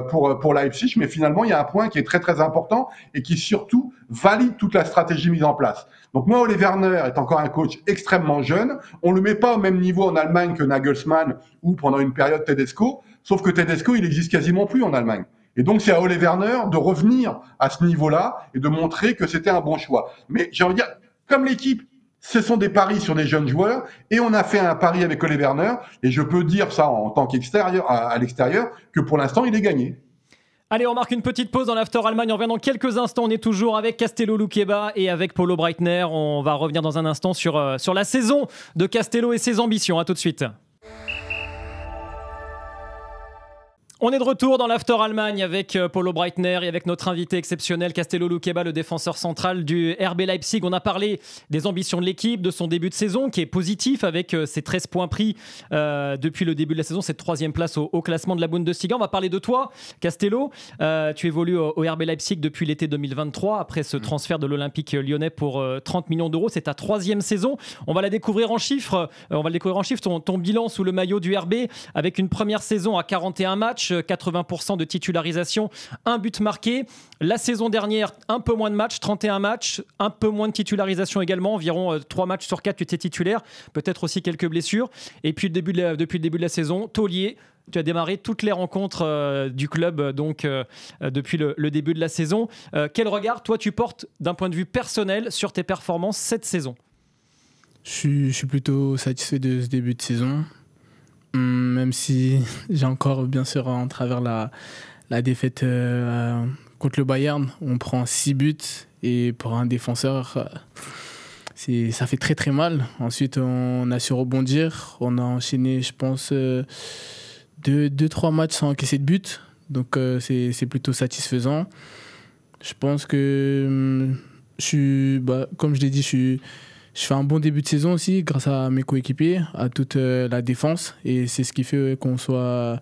Speaker 4: pour Leipzig, mais finalement, il y a un point qui est très très important et qui surtout valide toute la stratégie mise en place. Donc moi, Ole Werner est encore un coach extrêmement jeune. On le met pas au même niveau en Allemagne que Nagelsmann ou pendant une période Tedesco, sauf que Tedesco, il existe quasiment plus en Allemagne. Et donc, c'est à Ole Werner de revenir à ce niveau-là et de montrer que c'était un bon choix. Mais j'ai envie de dire, comme l'équipe, ce sont des paris sur des jeunes joueurs et on a fait un pari avec Ole Werner et je peux dire ça en tant qu'extérieur, à l'extérieur, que pour l'instant, il est gagné.
Speaker 3: Allez, on marque une petite pause dans l'After Allemagne. On revient dans quelques instants. On est toujours avec Castello Luqueba et avec Polo Breitner. On va revenir dans un instant sur la saison de Castello et ses ambitions. À tout de suite. On est de retour dans l'After Allemagne avec Polo Breitner et avec notre invité exceptionnel Castello Luqueba, le défenseur central du RB Leipzig. On a parlé des ambitions de l'équipe, de son début de saison qui est positif avec ses 13 points pris depuis le début de la saison, cette 3e place au classement de la Bundesliga. On va parler de toi, Castello. Tu évolues au RB Leipzig depuis l'été 2023 après ce transfert de l'Olympique lyonnais pour 30 millions d'euros. C'est ta 3e saison. On va la découvrir en chiffres. Ton bilan sous le maillot du RB avec une première saison à 41 matchs. 80% de titularisation, un but marqué. La saison dernière, un peu moins de matchs, 31 matchs, un peu moins de titularisation également, environ 3 matchs sur 4 tu étais titulaire, peut-être aussi quelques blessures. Et puis depuis le début de la saison, taulier, tu as démarré toutes les rencontres du club depuis le début de la saison. Quel regard, toi, tu portes d'un point de vue personnel sur tes performances cette saison ?
Speaker 5: Je suis plutôt satisfait de ce début de saison. Même si j'ai encore, bien sûr, en travers la défaite contre le Bayern, on prend 6 buts et pour un défenseur, ça fait très très mal. Ensuite, on a su rebondir. On a enchaîné, je pense, 2-3 matchs sans encaisser de but. Donc, c'est plutôt satisfaisant. Je pense que, comme je l'ai dit, je je fais un bon début de saison aussi grâce à mes coéquipiers, à toute la défense. Et c'est ce qui fait qu'on soit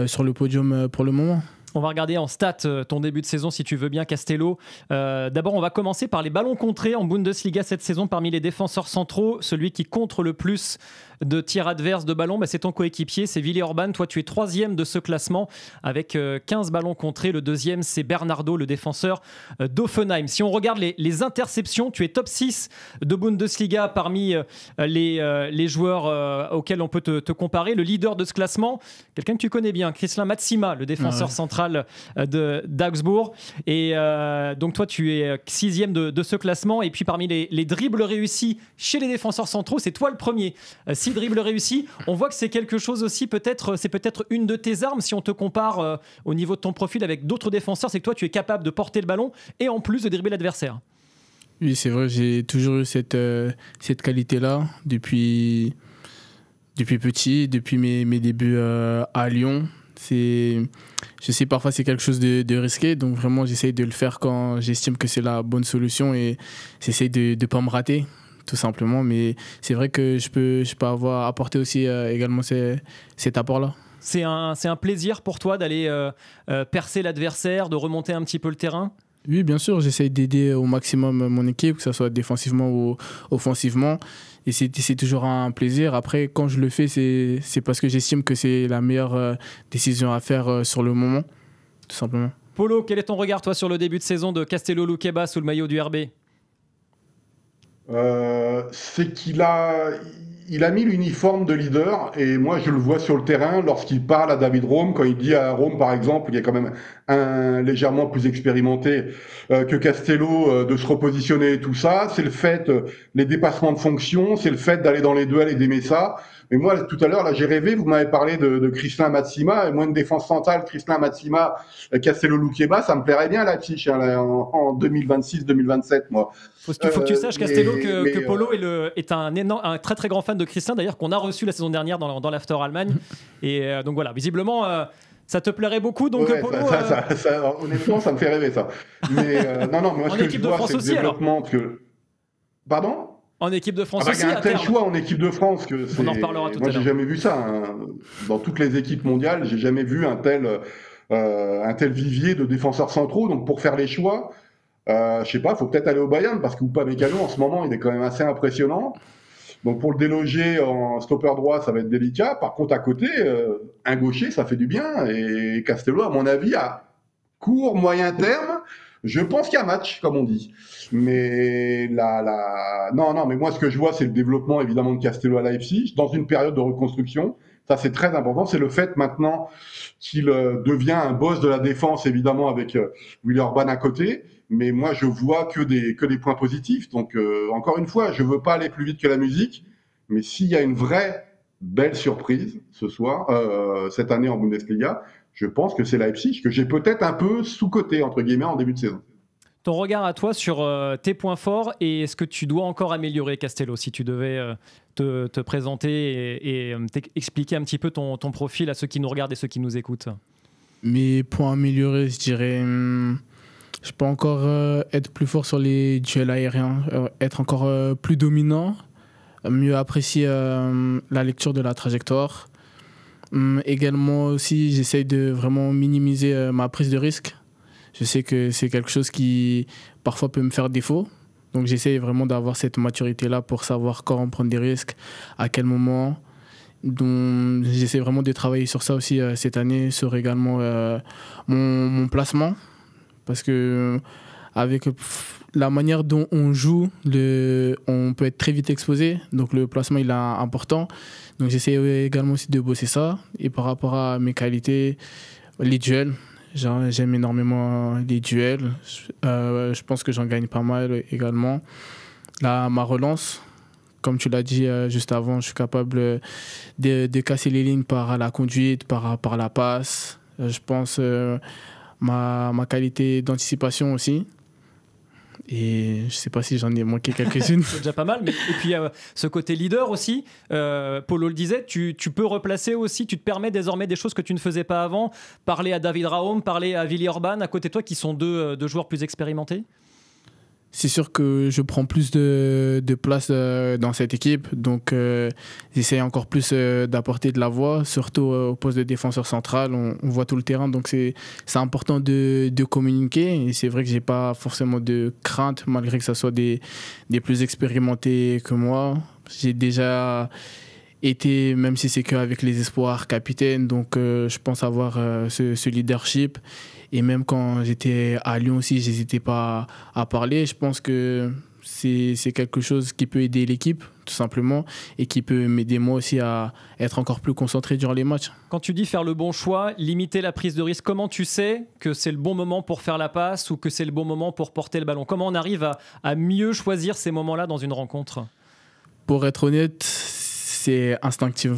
Speaker 5: sur le podium pour le moment.
Speaker 3: On va regarder en stats ton début de saison si tu veux bien, Castello. D'abord, on va commencer par les ballons contrés en Bundesliga cette saison. Parmi les défenseurs centraux, celui qui contre le plus de tirs adverses de ballon, c'est ton coéquipier, c'est Willi Orban. Toi, tu es 3e de ce classement avec 15 ballons contrés. Le 2e, c'est Bernardo, le défenseur d'Offenheim. Si on regarde les interceptions, tu es top 6 de Bundesliga parmi les joueurs auxquels on peut te comparer. Le leader de ce classement, quelqu'un que tu connais bien, Kristin Matsima, le défenseur central d'Augsbourg. Et donc toi, tu es 6e de ce classement. Et puis parmi les dribbles réussis chez les défenseurs centraux, c'est toi le premier. 6 dribbles réussis. On voit que c'est quelque chose aussi, c'est peut-être une de tes armes si on te compare au niveau de ton profil avec d'autres défenseurs, c'est que toi, tu es capable de porter le ballon et en plus de dribbler l'adversaire.
Speaker 5: Oui, c'est vrai, j'ai toujours eu cette qualité-là depuis petit, depuis mes débuts à Lyon. Je sais, parfois c'est quelque chose de risqué, donc vraiment j'essaye de le faire quand j'estime que c'est la bonne solution et j'essaye de ne pas me rater, tout simplement. Mais c'est vrai que je peux avoir apporté aussi également cet apport-là.
Speaker 3: C'est un plaisir pour toi d'aller percer l'adversaire, de remonter un petit peu le terrain ?
Speaker 5: Oui, bien sûr, j'essaye d'aider au maximum mon équipe, que ce soit défensivement ou offensivement. Et c'est toujours un plaisir. Après, quand je le fais, c'est parce que j'estime que c'est la meilleure décision à faire sur le moment, tout simplement.
Speaker 3: Polo, quel est ton regard, toi, sur le début de saison de Castello Luqueba sous le maillot du RB ?
Speaker 4: C'est qu'il a mis l'uniforme de leader et moi je le vois sur le terrain lorsqu'il parle à David Raum, quand il dit à Raum par exemple, il est quand même légèrement plus expérimenté que Castello, de se repositionner et tout ça, c'est le fait, les dépassements de fonction, c'est le fait d'aller dans les duels et d'aimer ça. Mais moi tout à l'heure là j'ai rêvé, vous m'avez parlé de Kristin Matsima, et moi une défense centrale, Kristin Matsima, Castello Luqueba, ça me plairait bien à Leipzig en 2026-2027 moi.
Speaker 3: Faut que tu saches, Castello, que Polo est un très très grand fan de Kristin, d'ailleurs, qu'on a reçu la saison dernière dans l'After Allemagne. Et donc voilà, visiblement, ça te plairait beaucoup. Donc,
Speaker 4: ouais,
Speaker 3: Polo,
Speaker 4: honnêtement, ça me fait rêver, ça. Mais non, moi, ce que je vois, c'est le développement. Pardon ?
Speaker 3: En équipe de France aussi,
Speaker 4: il y a un tel choix en équipe de France que
Speaker 3: on en reparlera tout à l'heure.
Speaker 4: Moi, j'ai jamais vu ça. Hein. Dans toutes les équipes mondiales, j'ai jamais vu un tel vivier de défenseurs centraux. Donc, pour faire les choix, je sais pas, il faut peut-être aller au Bayern parce que Upamecano en ce moment il est quand même assez impressionnant. Donc pour le déloger en stopper droit, ça va être délicat. Par contre à côté, un gaucher ça fait du bien et Castello à mon avis à court moyen terme, je pense qu'il y a match comme on dit. Mais non, mais moi ce que je vois c'est le développement évidemment de Castello à Leipzig dans une période de reconstruction. Ça c'est très important, c'est le fait maintenant qu'il devient un boss de la défense évidemment avec Willi Orban à côté. Mais moi, je vois que des points positifs. Donc, encore une fois, je veux pas aller plus vite que la musique. Mais s'il y a une vraie belle surprise ce soir, cette année en Bundesliga, je pense que c'est Leipzig, que j'ai peut-être un peu sous-coté, entre guillemets, en début de saison.
Speaker 3: Ton regard à toi sur tes points forts et ce que tu dois encore améliorer, Castello, si tu devais te présenter et expliquer un petit peu ton profil à ceux qui nous regardent et ceux qui nous écoutent.
Speaker 5: Mes points améliorés, je dirais... Je peux encore être plus fort sur les duels aériens, être encore plus dominant, mieux apprécier la lecture de la trajectoire. Également aussi, j'essaye de vraiment minimiser ma prise de risque. Je sais que c'est quelque chose qui parfois peut me faire défaut. Donc j'essaye vraiment d'avoir cette maturité-là pour savoir quand prendre des risques, à quel moment. Donc j'essaie vraiment de travailler sur ça aussi cette année, sur également mon placement. Parce que avec la manière dont on joue, on peut être très vite exposé. Donc le placement il est important. Donc j'essaie également aussi de bosser ça. Et par rapport à mes qualités, les duels, j'aime énormément les duels. Je pense que j'en gagne pas mal également. Ma relance, comme tu l'as dit juste avant, je suis capable de casser les lignes par la conduite, par la passe. Je pense... Ma qualité d'anticipation aussi. Et je ne sais pas si j'en ai manqué quelques-unes.
Speaker 3: C'est déjà pas mal. Et puis, ce côté leader aussi, Polo le disait, tu peux replacer aussi, tu te permets désormais des choses que tu ne faisais pas avant. Parler à David Raum, parler à Willi Orban, à côté de toi, qui sont deux joueurs plus expérimentés.
Speaker 5: C'est sûr que je prends plus de place dans cette équipe, donc j'essaie encore plus d'apporter de la voix, surtout au poste de défenseur central. On voit tout le terrain, donc c'est important de communiquer. Et c'est vrai que j'ai pas forcément de crainte, malgré que ce soit des plus expérimentés que moi. J'ai déjà été, même si c'est qu'avec les espoirs, capitaine, donc je pense avoir ce leadership. Et même quand j'étais à Lyon aussi, j'hésitais pas à parler. Je pense que c'est quelque chose qui peut aider l'équipe, tout simplement, et qui peut m'aider moi aussi à être encore plus concentré durant les matchs.
Speaker 3: Quand tu dis faire le bon choix, limiter la prise de risque, comment tu sais que c'est le bon moment pour faire la passe ou que c'est le bon moment pour porter le ballon? Comment on arrive à mieux choisir ces moments-là dans une rencontre?
Speaker 5: Pour être honnête, c'est instinctif.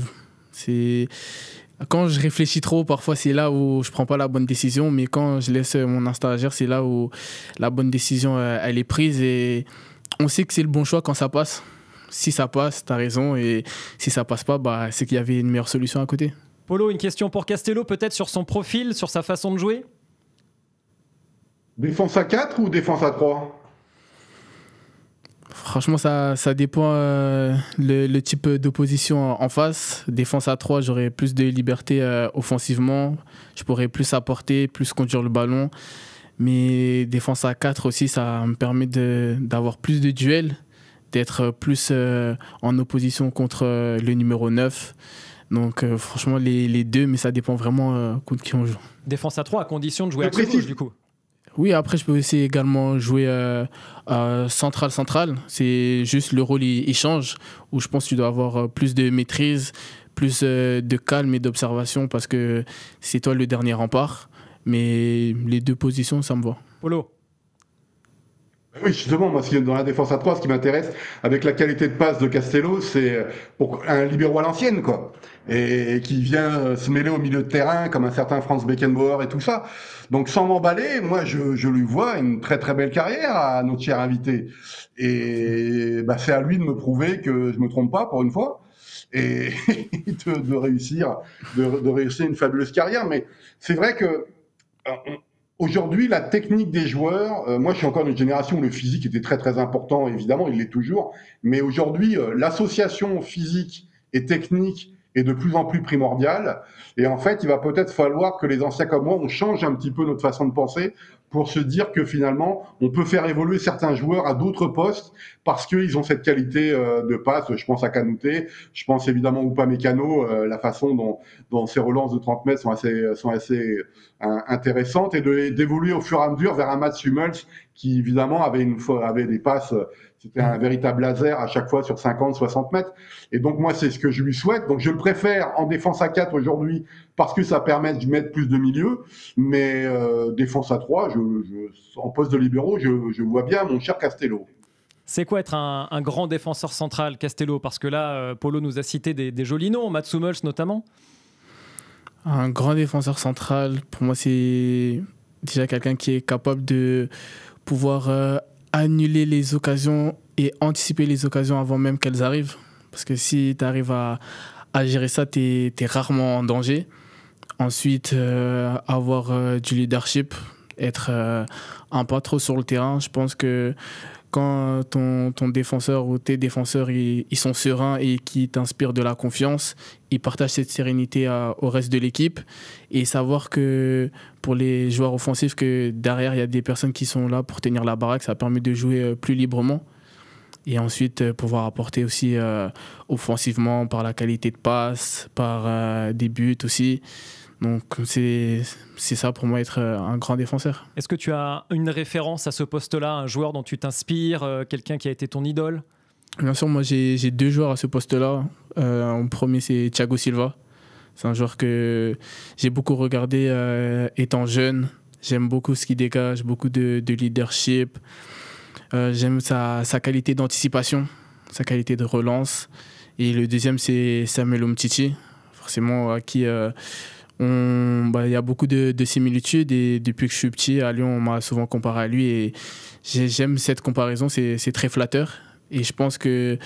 Speaker 5: Quand je réfléchis trop, parfois c'est là où je prends pas la bonne décision, mais quand je laisse mon instinct agir, c'est là où la bonne décision elle est prise, et on sait que c'est le bon choix quand ça passe. Si ça passe, t'as raison, et si ça passe pas, c'est qu'il y avait une meilleure solution à côté.
Speaker 3: Polo, une question pour Castello, peut-être sur son profil, sur sa façon de jouer?
Speaker 4: Défense à 4 ou défense à 3?
Speaker 5: Franchement, ça dépend le type d'opposition en face. Défense à 3, j'aurais plus de liberté offensivement. Je pourrais plus apporter, plus conduire le ballon. Mais défense à 4 aussi, ça me permet d'avoir plus de duels, d'être plus en opposition contre le numéro 9. Donc franchement, les deux, mais ça dépend vraiment contre qui on joue.
Speaker 3: Défense à 3 à condition de jouer à gauche, du coup.
Speaker 5: Oui, après, je peux aussi également jouer central. C'est juste le rôle, il change, où je pense que tu dois avoir plus de maîtrise, plus de calme et d'observation, parce que c'est toi le dernier rempart. Mais les deux positions, ça me va.
Speaker 3: Polo.
Speaker 4: Oui, justement, moi, dans la défense à 3, ce qui m'intéresse, avec la qualité de passe de Castello, c'est un libéro à l'ancienne, quoi. Et qui vient se mêler au milieu de terrain, comme un certain Franz Beckenbauer et tout ça. Donc, sans m'emballer, moi, je lui vois une très très belle carrière à notre cher invité. Et c'est à lui de me prouver que je me trompe pas, pour une fois, et de réussir une fabuleuse carrière. Mais c'est vrai que aujourd'hui, la technique des joueurs, moi je suis encore d'une génération où le physique était très très important, évidemment, il l'est toujours, mais aujourd'hui, l'association physique et technique est de plus en plus primordiale, et en fait, il va peut-être falloir que les anciens comme moi, on change un petit peu notre façon de penser pour se dire que finalement, on peut faire évoluer certains joueurs à d'autres postes parce qu'ils ont cette qualité de passe. Je pense à Kanouté, je pense évidemment à Upamecano, la façon dont ses relances de 30 mètres sont assez intéressantes, et d'évoluer au fur et à mesure vers un Mats Hummels qui évidemment avait des passes, c'était un véritable laser à chaque fois sur 50, 60 mètres. Et donc moi, c'est ce que je lui souhaite. Donc je le préfère en défense à 4 aujourd'hui parce que ça permet de mettre plus de milieu, mais défense à 3, en poste de libéraux, je vois bien mon cher Castello.
Speaker 3: C'est quoi être un grand défenseur central, Castello? Parce que là, Polo nous a cité des jolis noms, Mats Hummels notamment.
Speaker 5: Un grand défenseur central, pour moi, c'est déjà quelqu'un qui est capable de pouvoir annuler les occasions et anticiper les occasions avant même qu'elles arrivent. Parce que si tu arrives à gérer ça, tu es rarement en danger. Ensuite, avoir du leadership, être un pas trop sur le terrain. Je pense que quand ton défenseur ou tes défenseurs ils sont sereins et qui t'inspirent de la confiance, ils partagent cette sérénité au reste de l'équipe, et savoir que pour les joueurs offensifs, que derrière il y a des personnes qui sont là pour tenir la baraque, ça permet de jouer plus librement, et ensuite pouvoir apporter aussi offensivement par la qualité de passe, par des buts aussi. Donc c'est ça pour moi, être un grand défenseur.
Speaker 3: Est-ce que tu as une référence à ce poste-là, un joueur dont tu t'inspires, quelqu'un qui a été ton idole?
Speaker 5: Bien sûr, moi j'ai 2 joueurs à ce poste-là. En premier, c'est Thiago Silva. C'est un joueur que j'ai beaucoup regardé étant jeune. J'aime beaucoup ce qu'il dégage, beaucoup de leadership. J'aime sa qualité d'anticipation, sa qualité de relance. Et le deuxième, c'est Samuel Umtiti, forcément à qui y a beaucoup de similitudes, et depuis que je suis petit à Lyon, on m'a souvent comparé à lui, et j'aime cette comparaison, c'est très flatteur, et je pense que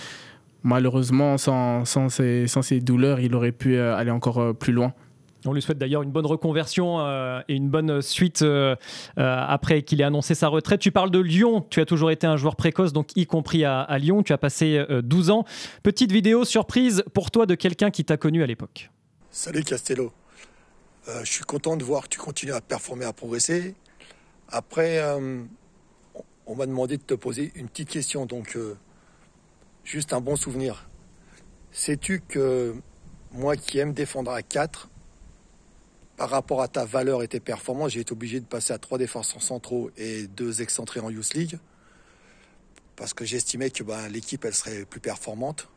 Speaker 5: malheureusement sans ces douleurs, il aurait pu aller encore plus loin.
Speaker 3: On lui souhaite d'ailleurs une bonne reconversion et une bonne suite après qu'il ait annoncé sa retraite. Tu parles de Lyon, tu as toujours été un joueur précoce, donc y compris à Lyon. Tu as passé 12 ans. Petite vidéo surprise pour toi de quelqu'un qui t'a connu à l'époque.
Speaker 2: Salut Castello. Je suis content de voir que tu continues à performer, à progresser. Après, on m'a demandé de te poser une petite question, donc juste un bon souvenir. Sais-tu que moi qui aime défendre à 4, par rapport à ta valeur et tes performances, j'ai été obligé de passer à 3 défenseurs centraux et 2 excentrés en Youth League parce que j'estimais que l'équipe elle serait plus performante.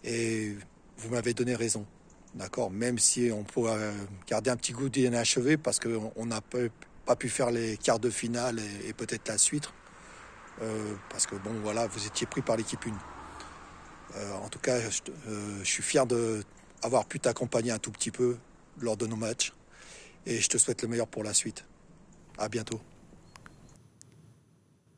Speaker 2: Et vous m'avez donné raison, d'accord. Même si on pourrait garder un petit goût d'inachevé parce qu'on n'a pas pu faire les quarts de finale et peut-être la suite, parce que vous étiez pris par l'équipe 1. En tout cas, je suis fier d'avoir pu t'accompagner un tout petit peu lors de nos matchs et je te souhaite le meilleur pour la suite. À bientôt.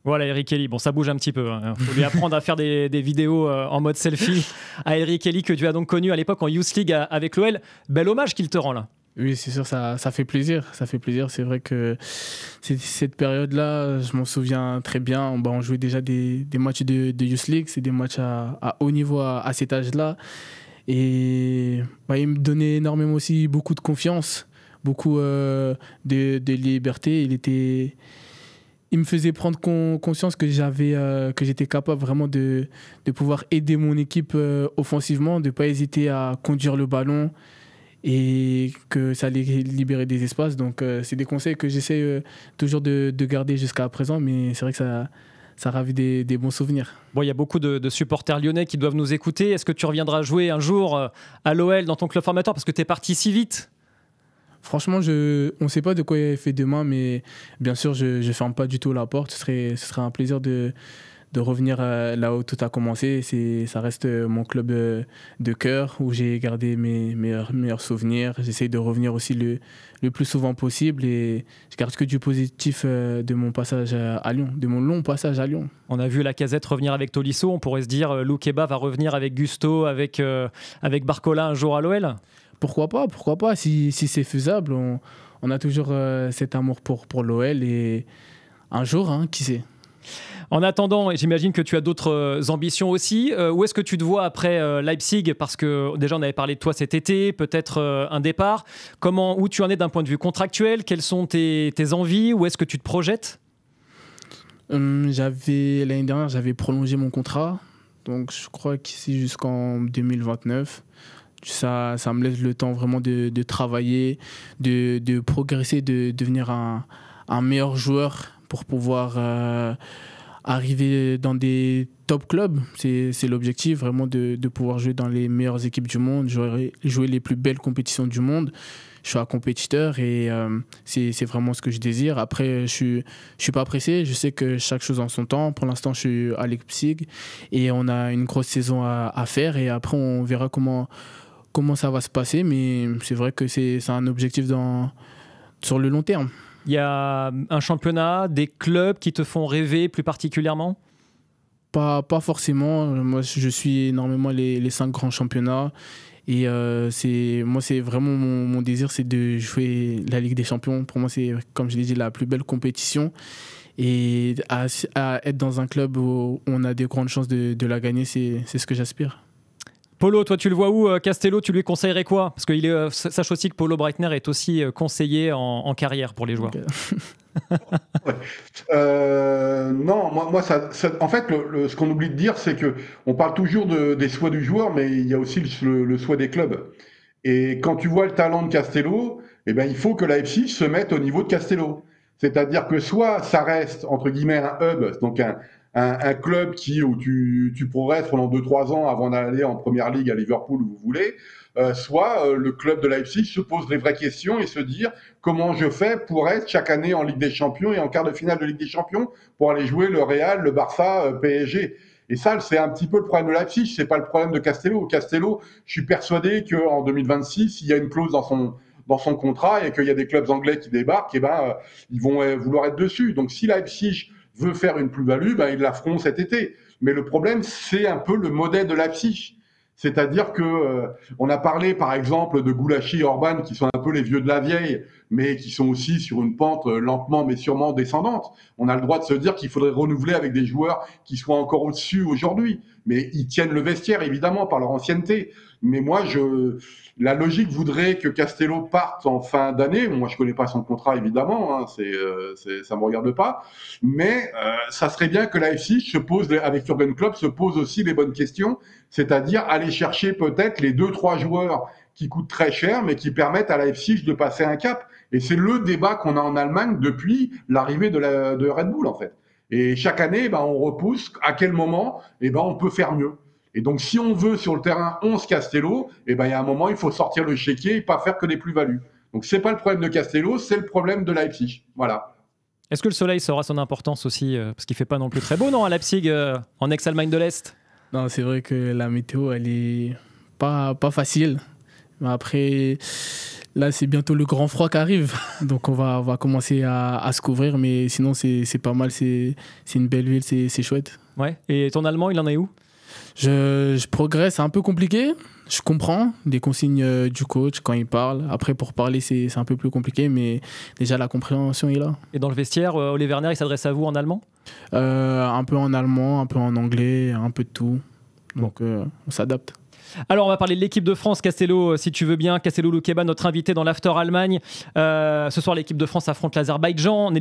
Speaker 3: Voilà, Eric Kelly. Bon, ça bouge un petit peu. Il faut lui apprendre à faire des vidéos en mode selfie à Eric Kelly, que tu as donc connu à l'époque en Youth League avec l'OL. Bel hommage qu'il te rend là.
Speaker 5: Oui, c'est sûr, ça fait plaisir. Ça fait plaisir. C'est vrai que cette période-là, je m'en souviens très bien. On jouait déjà des matchs de Youth League. C'est des matchs à haut niveau à cet âge-là. Et il me donnait énormément aussi beaucoup de confiance, beaucoup de liberté. Il me faisait prendre conscience que j'étais capable vraiment de pouvoir aider mon équipe offensivement, de ne pas hésiter à conduire le ballon et que ça allait libérer des espaces. Donc c'est des conseils que j'essaie toujours de garder jusqu'à présent, mais c'est vrai que ça ravit des bons souvenirs.
Speaker 3: Bon, il y a beaucoup de supporters lyonnais qui doivent nous écouter. Est-ce que tu reviendras jouer un jour à l'OL dans ton club formateur parce que tu es parti si vite?
Speaker 5: Franchement, on ne sait pas de quoi il fait demain, mais bien sûr, je ne ferme pas du tout la porte. Ce serait un plaisir de revenir là où tout a commencé. Ça reste mon club de cœur où j'ai gardé mes meilleurs souvenirs. J'essaye de revenir aussi le plus souvent possible et je garde que du positif de mon passage à Lyon, de mon long passage à Lyon.
Speaker 3: On a vu Lacazette revenir avec Tolisso. On pourrait se dire Loukeba va revenir avec Gusto, avec Barcola un jour à l'OL.
Speaker 5: Pourquoi pas, si c'est faisable. On a toujours cet amour pour l'OL et un jour, qui sait.
Speaker 3: En attendant, j'imagine que tu as d'autres ambitions aussi. Où est-ce que tu te vois après Leipzig? Parce que déjà, on avait parlé de toi cet été, peut-être un départ. Où tu en es d'un point de vue contractuel? Quelles sont tes envies? Où est-ce que tu te projettes?
Speaker 5: L'année dernière, j'avais prolongé mon contrat. Donc, je crois qu'ici, jusqu'en 2029. Ça me laisse le temps vraiment de travailler, de progresser, de devenir un meilleur joueur pour pouvoir arriver dans des top clubs. C'est l'objectif, vraiment de pouvoir jouer dans les meilleures équipes du monde, jouer les plus belles compétitions du monde. Je suis un compétiteur et c'est vraiment ce que je désire. Après, je suis pas pressé. Je sais que chaque chose en son temps. Pour l'instant, je suis à Leipzig et on a une grosse saison à faire. Et après, on verra comment ça va se passer. Mais c'est vrai que c'est un objectif sur le long terme.
Speaker 3: Il y a un championnat, des clubs qui te font rêver plus particulièrement?
Speaker 5: Pas forcément. Moi, je suis énormément les 5 grands championnats. Et c'est vraiment mon désir, c'est de jouer la Ligue des Champions. Pour moi, c'est, comme je l'ai dit, la plus belle compétition. Et à être dans un club où on a des grandes chances de la gagner, c'est ce que j'aspire.
Speaker 3: Polo, toi tu le vois où? Castello, tu lui conseillerais quoi? Parce que sache aussi que Polo Breitner est aussi conseiller en carrière pour les joueurs.
Speaker 4: Okay. Non, moi en fait, ce qu'on oublie de dire, c'est que on parle toujours des souhaits du joueur, mais il y a aussi le souhait des clubs. Et quand tu vois le talent de Castello, il faut que la Leipzig se mette au niveau de Castello. C'est-à-dire que soit ça reste, entre guillemets, un hub, donc un club où tu progresses pendant 2-3 ans avant d'aller en première ligue à Liverpool où vous voulez, soit le club de Leipzig se pose les vraies questions et se dire comment je fais pour être chaque année en Ligue des Champions et en quart de finale de Ligue des Champions pour aller jouer le Real, le Barça, PSG. Et ça, c'est un petit peu le problème de Leipzig, c'est pas le problème de Castello. Castello, je suis persuadé qu'en 2026, il y a une clause dans son contrat et qu'il y a des clubs anglais qui débarquent, ils vont vouloir être dessus. Donc si Leipzig veut faire une plus-value, ils la feront cet été. Mais le problème, c'est un peu le modèle de Leipzig. C'est-à-dire que on a parlé, par exemple, de Goulachi et Orban, qui sont un peu les vieux de la vieille, mais qui sont aussi sur une pente lentement mais sûrement descendante. On a le droit de se dire qu'il faudrait renouveler avec des joueurs qui soient encore au-dessus aujourd'hui. Mais ils tiennent le vestiaire, évidemment, par leur ancienneté. Mais moi, la logique voudrait que Castello parte en fin d'année. Moi, je connais pas son contrat, évidemment, hein, ça me regarde pas. Mais ça serait bien que la Leipzig se pose, avec Jürgen Klopp, se pose aussi les bonnes questions, c'est-à-dire aller chercher peut-être les 2-3 joueurs qui coûtent très cher, mais qui permettent à la Leipzig de passer un cap. Et c'est le débat qu'on a en Allemagne depuis l'arrivée de Red Bull, en fait. Et chaque année, on repousse à quel moment on peut faire mieux. Et donc, si on veut sur le terrain 11 Castello, il y a un moment, il faut sortir le chéquier et pas faire que des plus-values. Donc, c'est pas le problème de Castello, c'est le problème de Leipzig. Voilà.
Speaker 3: Est-ce que le soleil aura son importance aussi parce qu'il fait pas non plus très beau, non, à Leipzig, en ex-Allemagne de l'Est?
Speaker 5: Non, c'est vrai que la météo, elle est pas facile. Mais après, là, c'est bientôt le grand froid qui arrive. Donc, on va commencer à se couvrir. Mais sinon, c'est pas mal. C'est une belle ville, c'est chouette.
Speaker 3: Ouais. Et ton allemand, il en est où?
Speaker 5: Je progresse, c'est un peu compliqué. Je comprends des consignes du coach quand il parle. Après, pour parler, c'est un peu plus compliqué, mais déjà, la compréhension est là.
Speaker 3: Et dans le vestiaire, Ole Werner, il s'adresse à vous en allemand?
Speaker 5: Un peu en allemand, un peu en anglais, un peu de tout. Donc, on s'adapte.
Speaker 3: Alors, on va parler de l'équipe de France, Castello, si tu veux bien. Castello Loukeba, notre invité dans l'After Allemagne. Ce soir, l'équipe de France affronte l'Azerbaïdjan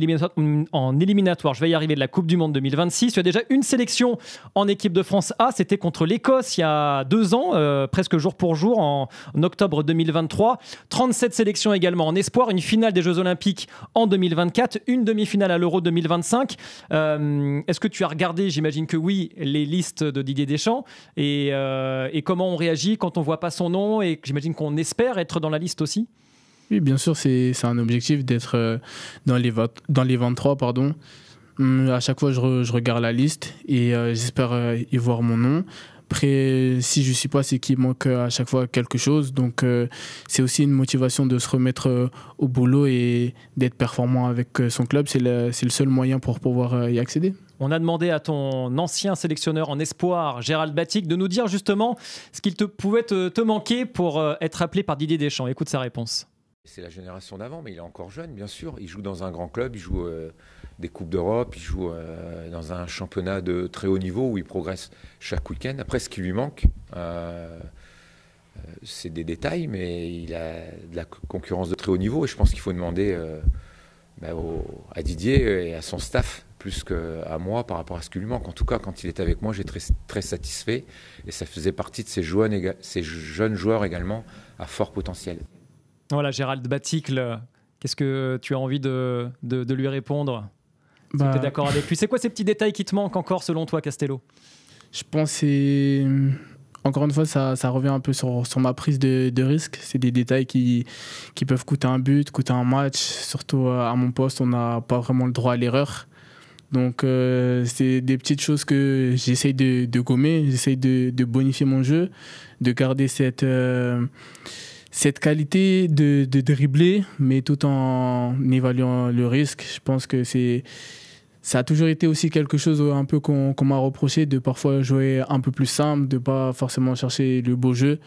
Speaker 3: en éliminatoire, je vais y arriver, de la Coupe du Monde 2026. Tu as déjà une sélection en équipe de France A, c'était contre l'Écosse il y a 2 ans, presque jour pour jour, en octobre 2023. 37 sélections également en espoir, une finale des Jeux Olympiques en 2024, une demi-finale à l'Euro 2025. Est-ce que tu as regardé, j'imagine que oui, les listes de Didier Deschamps et comment on réagit quand on ne voit pas son nom et j'imagine qu'on espère être dans la liste aussi?
Speaker 5: Oui, bien sûr, c'est un objectif d'être dans les 23. Pardon. À chaque fois, je regarde la liste et j'espère y voir mon nom. Après, si je ne suis pas, c'est qu'il manque à chaque fois quelque chose. Donc, c'est aussi une motivation de se remettre au boulot et d'être performant avec son club. C'est le seul moyen pour pouvoir y accéder.
Speaker 3: On a demandé à ton ancien sélectionneur en espoir, Gérald Batic, de nous dire justement ce qu'il pouvait te manquer pour être appelé par Didier Deschamps. Écoute sa réponse.
Speaker 6: C'est la génération d'avant, mais il est encore jeune, bien sûr. Il joue dans un grand club, il joue des Coupes d'Europe, il joue dans un championnat de très haut niveau où il progresse chaque week-end. Après, ce qui lui manque, c'est des détails, mais il a de la concurrence de très haut niveau. Et je pense qu'il faut demander à Didier et à son staff plus qu'à moi par rapport à ce qui lui manque. En tout cas, quand il était avec moi, j'étais très, très satisfait. Et ça faisait partie de ces jeunes joueurs également à fort potentiel.
Speaker 3: Voilà, Gérald Batic, qu'est-ce que tu as envie de lui répondre? Tu es d'accord avec lui? C'est quoi ces petits détails qui te manquent encore selon toi, Castello?
Speaker 5: Je pense que encore une fois, ça revient un peu sur ma prise de risque. C'est des détails qui peuvent coûter un but, coûter un match. Surtout à mon poste, on n'a pas vraiment le droit à l'erreur. Donc, c'est des petites choses que j'essaye de gommer. J'essaye de bonifier mon jeu, de garder cette qualité de dribbler, mais tout en évaluant le risque. Je pense que ça a toujours été aussi quelque chose un peu qu'on m'a reproché, de parfois jouer un peu plus simple, de pas forcément chercher le beau jeu.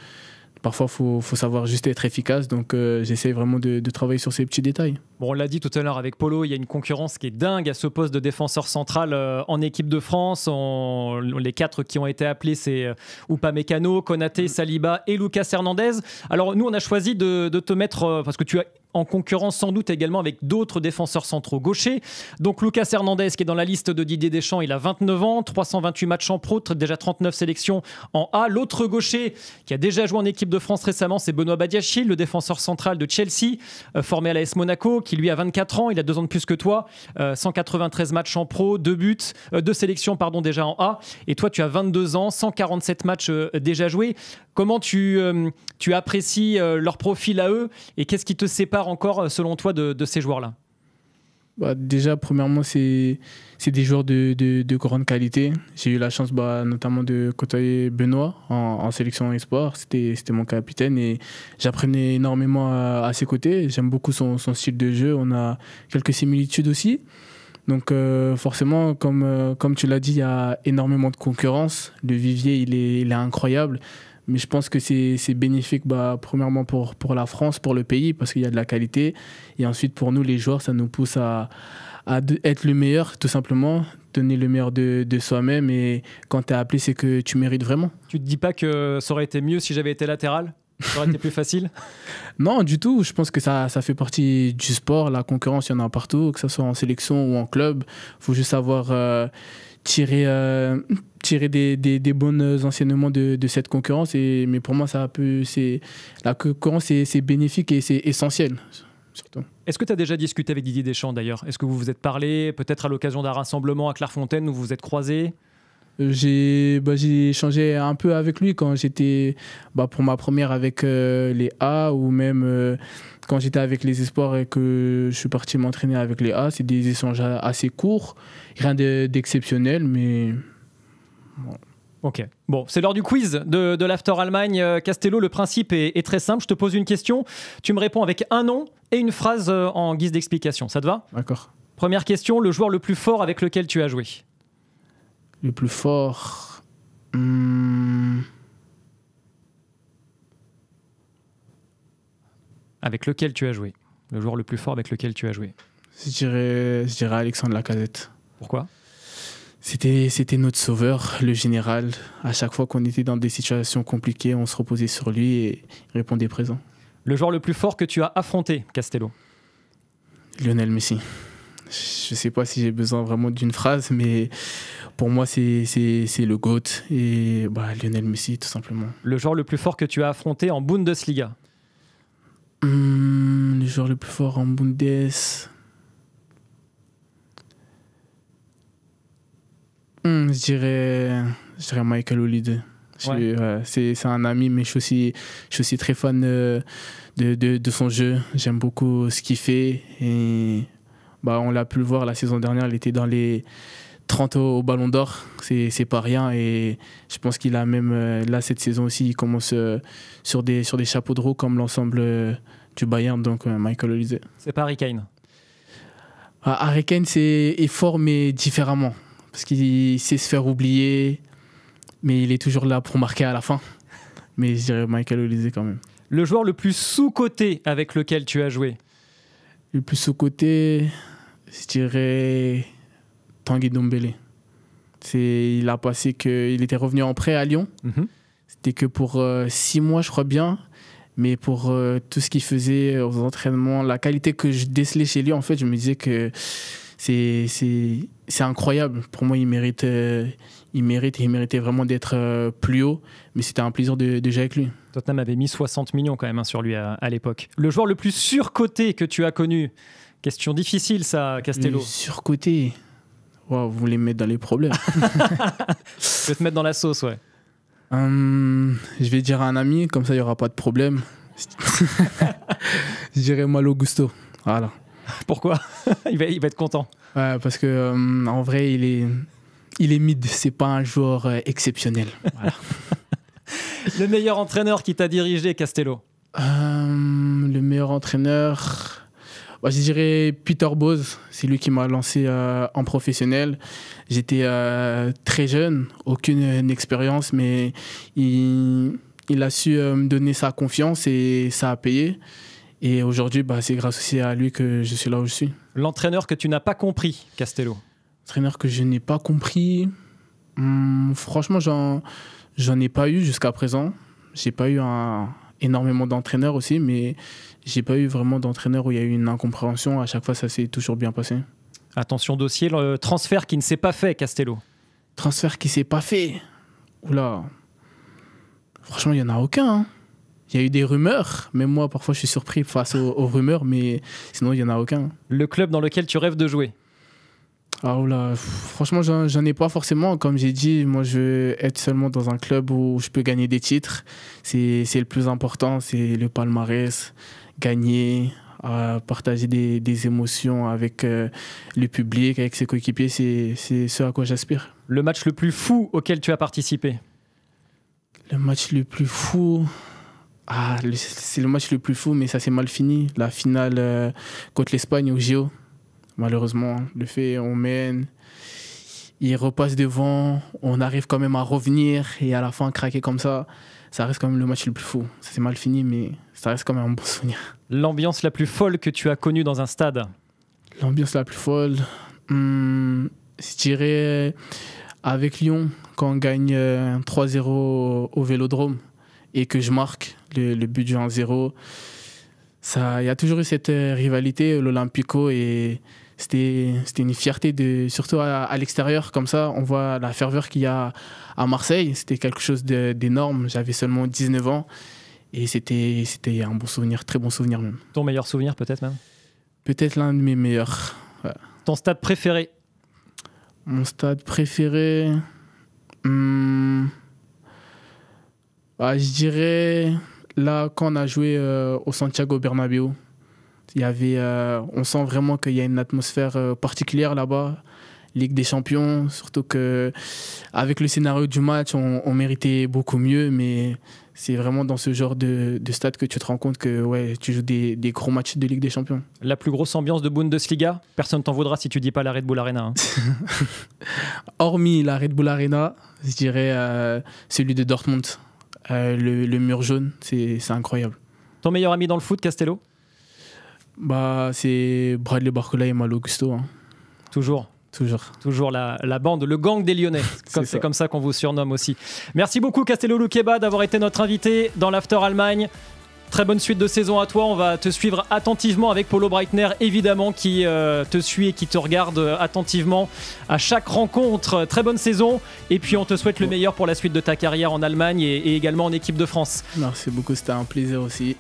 Speaker 5: Parfois, faut savoir juste être efficace. Donc, j'essaie vraiment de travailler sur ces petits détails.
Speaker 3: Bon, on l'a dit tout à l'heure avec Polo, il y a une concurrence qui est dingue à ce poste de défenseur central en équipe de France. Les 4 qui ont été appelés, c'est Upamecano, Konaté, Saliba et Lucas Hernandez. Alors, nous, on a choisi de te mettre, parce que tu as en concurrence sans doute également avec d'autres défenseurs centraux gauchers. Donc Lucas Hernandez qui est dans la liste de Didier Deschamps, il a 29 ans, 328 matchs en pro, déjà 39 sélections en A. L'autre gaucher qui a déjà joué en équipe de France récemment, c'est Benoît Badiachil, le défenseur central de Chelsea, formé à l'AS Monaco, qui lui a 24 ans, il a 2 ans de plus que toi, 193 matchs en pro, 2 sélections déjà en A. Et toi tu as 22 ans, 147 matchs déjà joués. Comment tu apprécies leur profil à eux et qu'est-ce qui te sépare encore, selon toi, de ces joueurs-là?
Speaker 5: Déjà, premièrement, c'est des joueurs de grande qualité. J'ai eu la chance notamment de côtoyer Benoît en sélection espoir. C'était mon capitaine et j'apprenais énormément à ses côtés. J'aime beaucoup son style de jeu. On a quelques similitudes aussi. Donc forcément, comme tu l'as dit, il y a énormément de concurrence. Le vivier, il est incroyable. Mais je pense que c'est bénéfique, premièrement pour la France, pour le pays, parce qu'il y a de la qualité. Et ensuite, pour nous, les joueurs, ça nous pousse à être le meilleur, tout simplement, donner le meilleur de soi-même. Et quand tu es appelé, c'est que tu mérites vraiment.
Speaker 3: Tu te dis pas que ça aurait été mieux si j'avais été latéral ? Ça aurait été plus facile ?
Speaker 5: Non, du tout. Je pense que ça fait partie du sport. La concurrence, il y en a partout, que ce soit en sélection ou en club. Il faut juste savoir tirer des bons enseignements de cette concurrence. Mais pour moi, la concurrence, c'est bénéfique et c'est essentiel. Surtout.
Speaker 3: Est-ce que tu as déjà discuté avec Didier Deschamps d'ailleurs ? Est-ce que vous vous êtes parlé, peut-être à l'occasion d'un rassemblement à Clairefontaine où vous vous êtes croisés ?
Speaker 5: J'ai échangé un peu avec lui quand j'étais pour ma première avec les A, ou même quand j'étais avec les Espoirs et que je suis parti m'entraîner avec les A. C'est des échanges assez courts, rien d'exceptionnel, mais... Bon.
Speaker 3: Ok. Bon, c'est l'heure du quiz de l'After Allemagne. Castello, le principe est très simple. Je te pose une question. Tu me réponds avec un nom et une phrase en guise d'explication. Ça te va ?
Speaker 5: D'accord.
Speaker 3: Première question, le joueur le plus fort avec lequel tu as joué ?
Speaker 5: Le plus fort...
Speaker 3: Avec lequel tu as joué ? Le joueur le plus fort avec lequel tu as joué ?
Speaker 5: Je dirais Alexandre Lacazette.
Speaker 3: Pourquoi ?
Speaker 5: C'était notre sauveur, le général. À chaque fois qu'on était dans des situations compliquées, on se reposait sur lui et il répondait présent.
Speaker 3: Le joueur le plus fort que tu as affronté, Castello ?
Speaker 5: Lionel Messi. Je ne sais pas si j'ai besoin vraiment d'une phrase, mais pour moi, c'est le GOAT. Et Lionel Messi, tout simplement.
Speaker 3: Le joueur le plus fort que tu as affronté en Bundesliga ?
Speaker 5: Le joueur le plus fort en Bundes... Je dirais Michael Olide. Ouais. C'est un ami, mais je suis aussi très fan de son jeu. J'aime beaucoup ce qu'il fait. Et on l'a pu le voir la saison dernière, il était dans les 30 au Ballon d'Or. C'est pas rien. Et je pense qu'il a même, là, cette saison aussi, il commence sur des chapeaux de roue comme l'ensemble du Bayern. Donc, Michael Olide.
Speaker 3: C'est pas Harry Kane.
Speaker 5: Harry Kane est fort, mais différemment. Parce qu'il sait se faire oublier, mais il est toujours là pour marquer à la fin. Mais je dirais Michael Olise quand même.
Speaker 3: Le joueur le plus sous-coté avec lequel tu as joué ?
Speaker 5: Le plus sous-coté, je dirais Tanguy Ndombele. Il était revenu en prêt à Lyon. Mm-hmm. C'était que pour 6 mois, je crois bien. Mais pour tout ce qu'il faisait aux entraînements, la qualité que je décelais chez lui, en fait, je me disais que c'est incroyable. Pour moi, il méritait vraiment d'être plus haut. Mais c'était un plaisir de jouer avec lui.
Speaker 3: Tottenham avait mis 60 millions quand même sur lui à l'époque. Le joueur le plus surcoté que tu as connu ? Question difficile ça, Castello.
Speaker 5: Surcoté ? Wow, vous voulez me mettre dans les problèmes.
Speaker 3: Je vais te mettre dans la sauce, ouais.
Speaker 5: Je vais dire à un ami, comme ça il n'y aura pas de problème. Je dirais Malo Gusto. Voilà.
Speaker 3: Pourquoi ? il va être content.
Speaker 5: Ouais, parce que en vrai, il est mid. C'est pas un joueur exceptionnel. Voilà.
Speaker 3: Le meilleur entraîneur qui t'a dirigé, Castello ?
Speaker 5: Le meilleur entraîneur, je dirais Peter Bosz. C'est lui qui m'a lancé en professionnel. J'étais très jeune, aucune expérience, mais il a su me donner sa confiance et ça a payé. Et aujourd'hui, c'est grâce aussi à lui que je suis là où je suis.
Speaker 3: L'entraîneur que tu n'as pas compris, Castello ?
Speaker 5: L'entraîneur que je n'ai pas compris, franchement, j'en ai pas eu jusqu'à présent. J'ai pas eu énormément d'entraîneurs aussi, mais j'ai pas eu vraiment d'entraîneur où il y a eu une incompréhension. À chaque fois, ça s'est toujours bien passé.
Speaker 3: Attention dossier, le transfert qui ne s'est pas fait, Castello.
Speaker 5: Transfert qui s'est pas fait ? Oula. Franchement, il n'y en a aucun, hein. Il y a eu des rumeurs, même moi parfois je suis surpris face aux rumeurs, mais sinon il n'y en a aucun.
Speaker 3: Le club dans lequel tu rêves de jouer ?
Speaker 5: Franchement j'en ai pas forcément, comme j'ai dit, moi je veux être seulement dans un club où je peux gagner des titres, c'est le plus important, c'est le palmarès, gagner, partager des émotions avec le public, avec ses coéquipiers, c'est ce à quoi j'aspire.
Speaker 3: Le match le plus fou auquel tu as participé ?
Speaker 5: Le match le plus fou... c'est le match le plus fou, mais ça s'est mal fini. La finale contre l'Espagne au JO. Malheureusement, on mène, il repasse devant, on arrive quand même à revenir et à la fin craquer comme ça. ça reste quand même le match le plus fou. Ça s'est mal fini, mais ça reste quand même un bon souvenir.
Speaker 3: L'ambiance la plus folle que tu as connue dans un stade?
Speaker 5: L'ambiance la plus folle, je dirais avec Lyon, quand on gagne 3-0 au Vélodrome et que je marque le but du 1-0. Il y a toujours eu cette rivalité, l'Olympico, et c'était une fierté, surtout à l'extérieur, comme ça, on voit la ferveur qu'il y a à Marseille. C'était quelque chose d'énorme. J'avais seulement 19 ans et c'était un bon souvenir, très bon souvenir même.
Speaker 3: Ton meilleur souvenir peut-être même?
Speaker 5: Peut-être l'un de mes meilleurs. Ouais.
Speaker 3: Ton stade préféré?
Speaker 5: Mon stade préféré, je dirais là quand on a joué au Santiago Bernabéu. Il y avait, on sent vraiment qu'il y a une atmosphère particulière là-bas. Ligue des Champions, surtout qu'avec le scénario du match, on méritait beaucoup mieux, mais c'est vraiment dans ce genre de stade que tu te rends compte que ouais, tu joues des gros matchs de Ligue des Champions.
Speaker 3: La plus grosse ambiance de Bundesliga? Personne t'en voudra si tu dis pas la Red Bull Arena. Hein.
Speaker 5: Hormis la Red Bull Arena, je dirais celui de Dortmund. Le mur jaune, c'est incroyable.
Speaker 3: Ton meilleur ami dans le foot, Castello?
Speaker 5: C'est Bradley Barcola et Malo Gusto. Hein.
Speaker 3: Toujours la bande, le gang des Lyonnais. C'est comme ça qu'on vous surnomme aussi. Merci beaucoup Castello Luqueba d'avoir été notre invité dans l'After Allemagne. Très bonne suite de saison à toi. On va te suivre attentivement avec Polo Breitner, évidemment, qui te suit et qui te regarde attentivement à chaque rencontre. Très bonne saison. Et puis, on te souhaite le meilleur pour la suite de ta carrière en Allemagne et également en équipe de France.
Speaker 5: Merci beaucoup, c'était un plaisir aussi.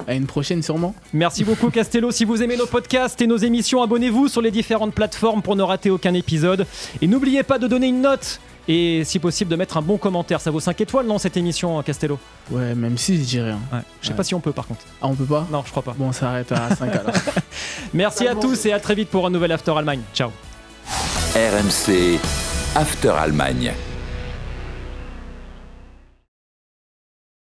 Speaker 5: À une prochaine sûrement.
Speaker 3: Merci beaucoup Castello. Si vous aimez nos podcasts et nos émissions, abonnez-vous sur les différentes plateformes pour ne rater aucun épisode. Et n'oubliez pas de donner une note et si possible de mettre un bon commentaire. Ça vaut 5 étoiles non cette émission, Castello?
Speaker 5: Ouais, même si je dirais. Hein.
Speaker 3: Ouais. Je sais pas si on peut par contre.
Speaker 5: Ah, on peut pas?
Speaker 3: Non, je crois pas.
Speaker 5: Bon, ça arrête à 5 alors.
Speaker 3: Merci à tous et à très vite pour un nouvel After Allemagne. Ciao.
Speaker 1: RMC After Allemagne.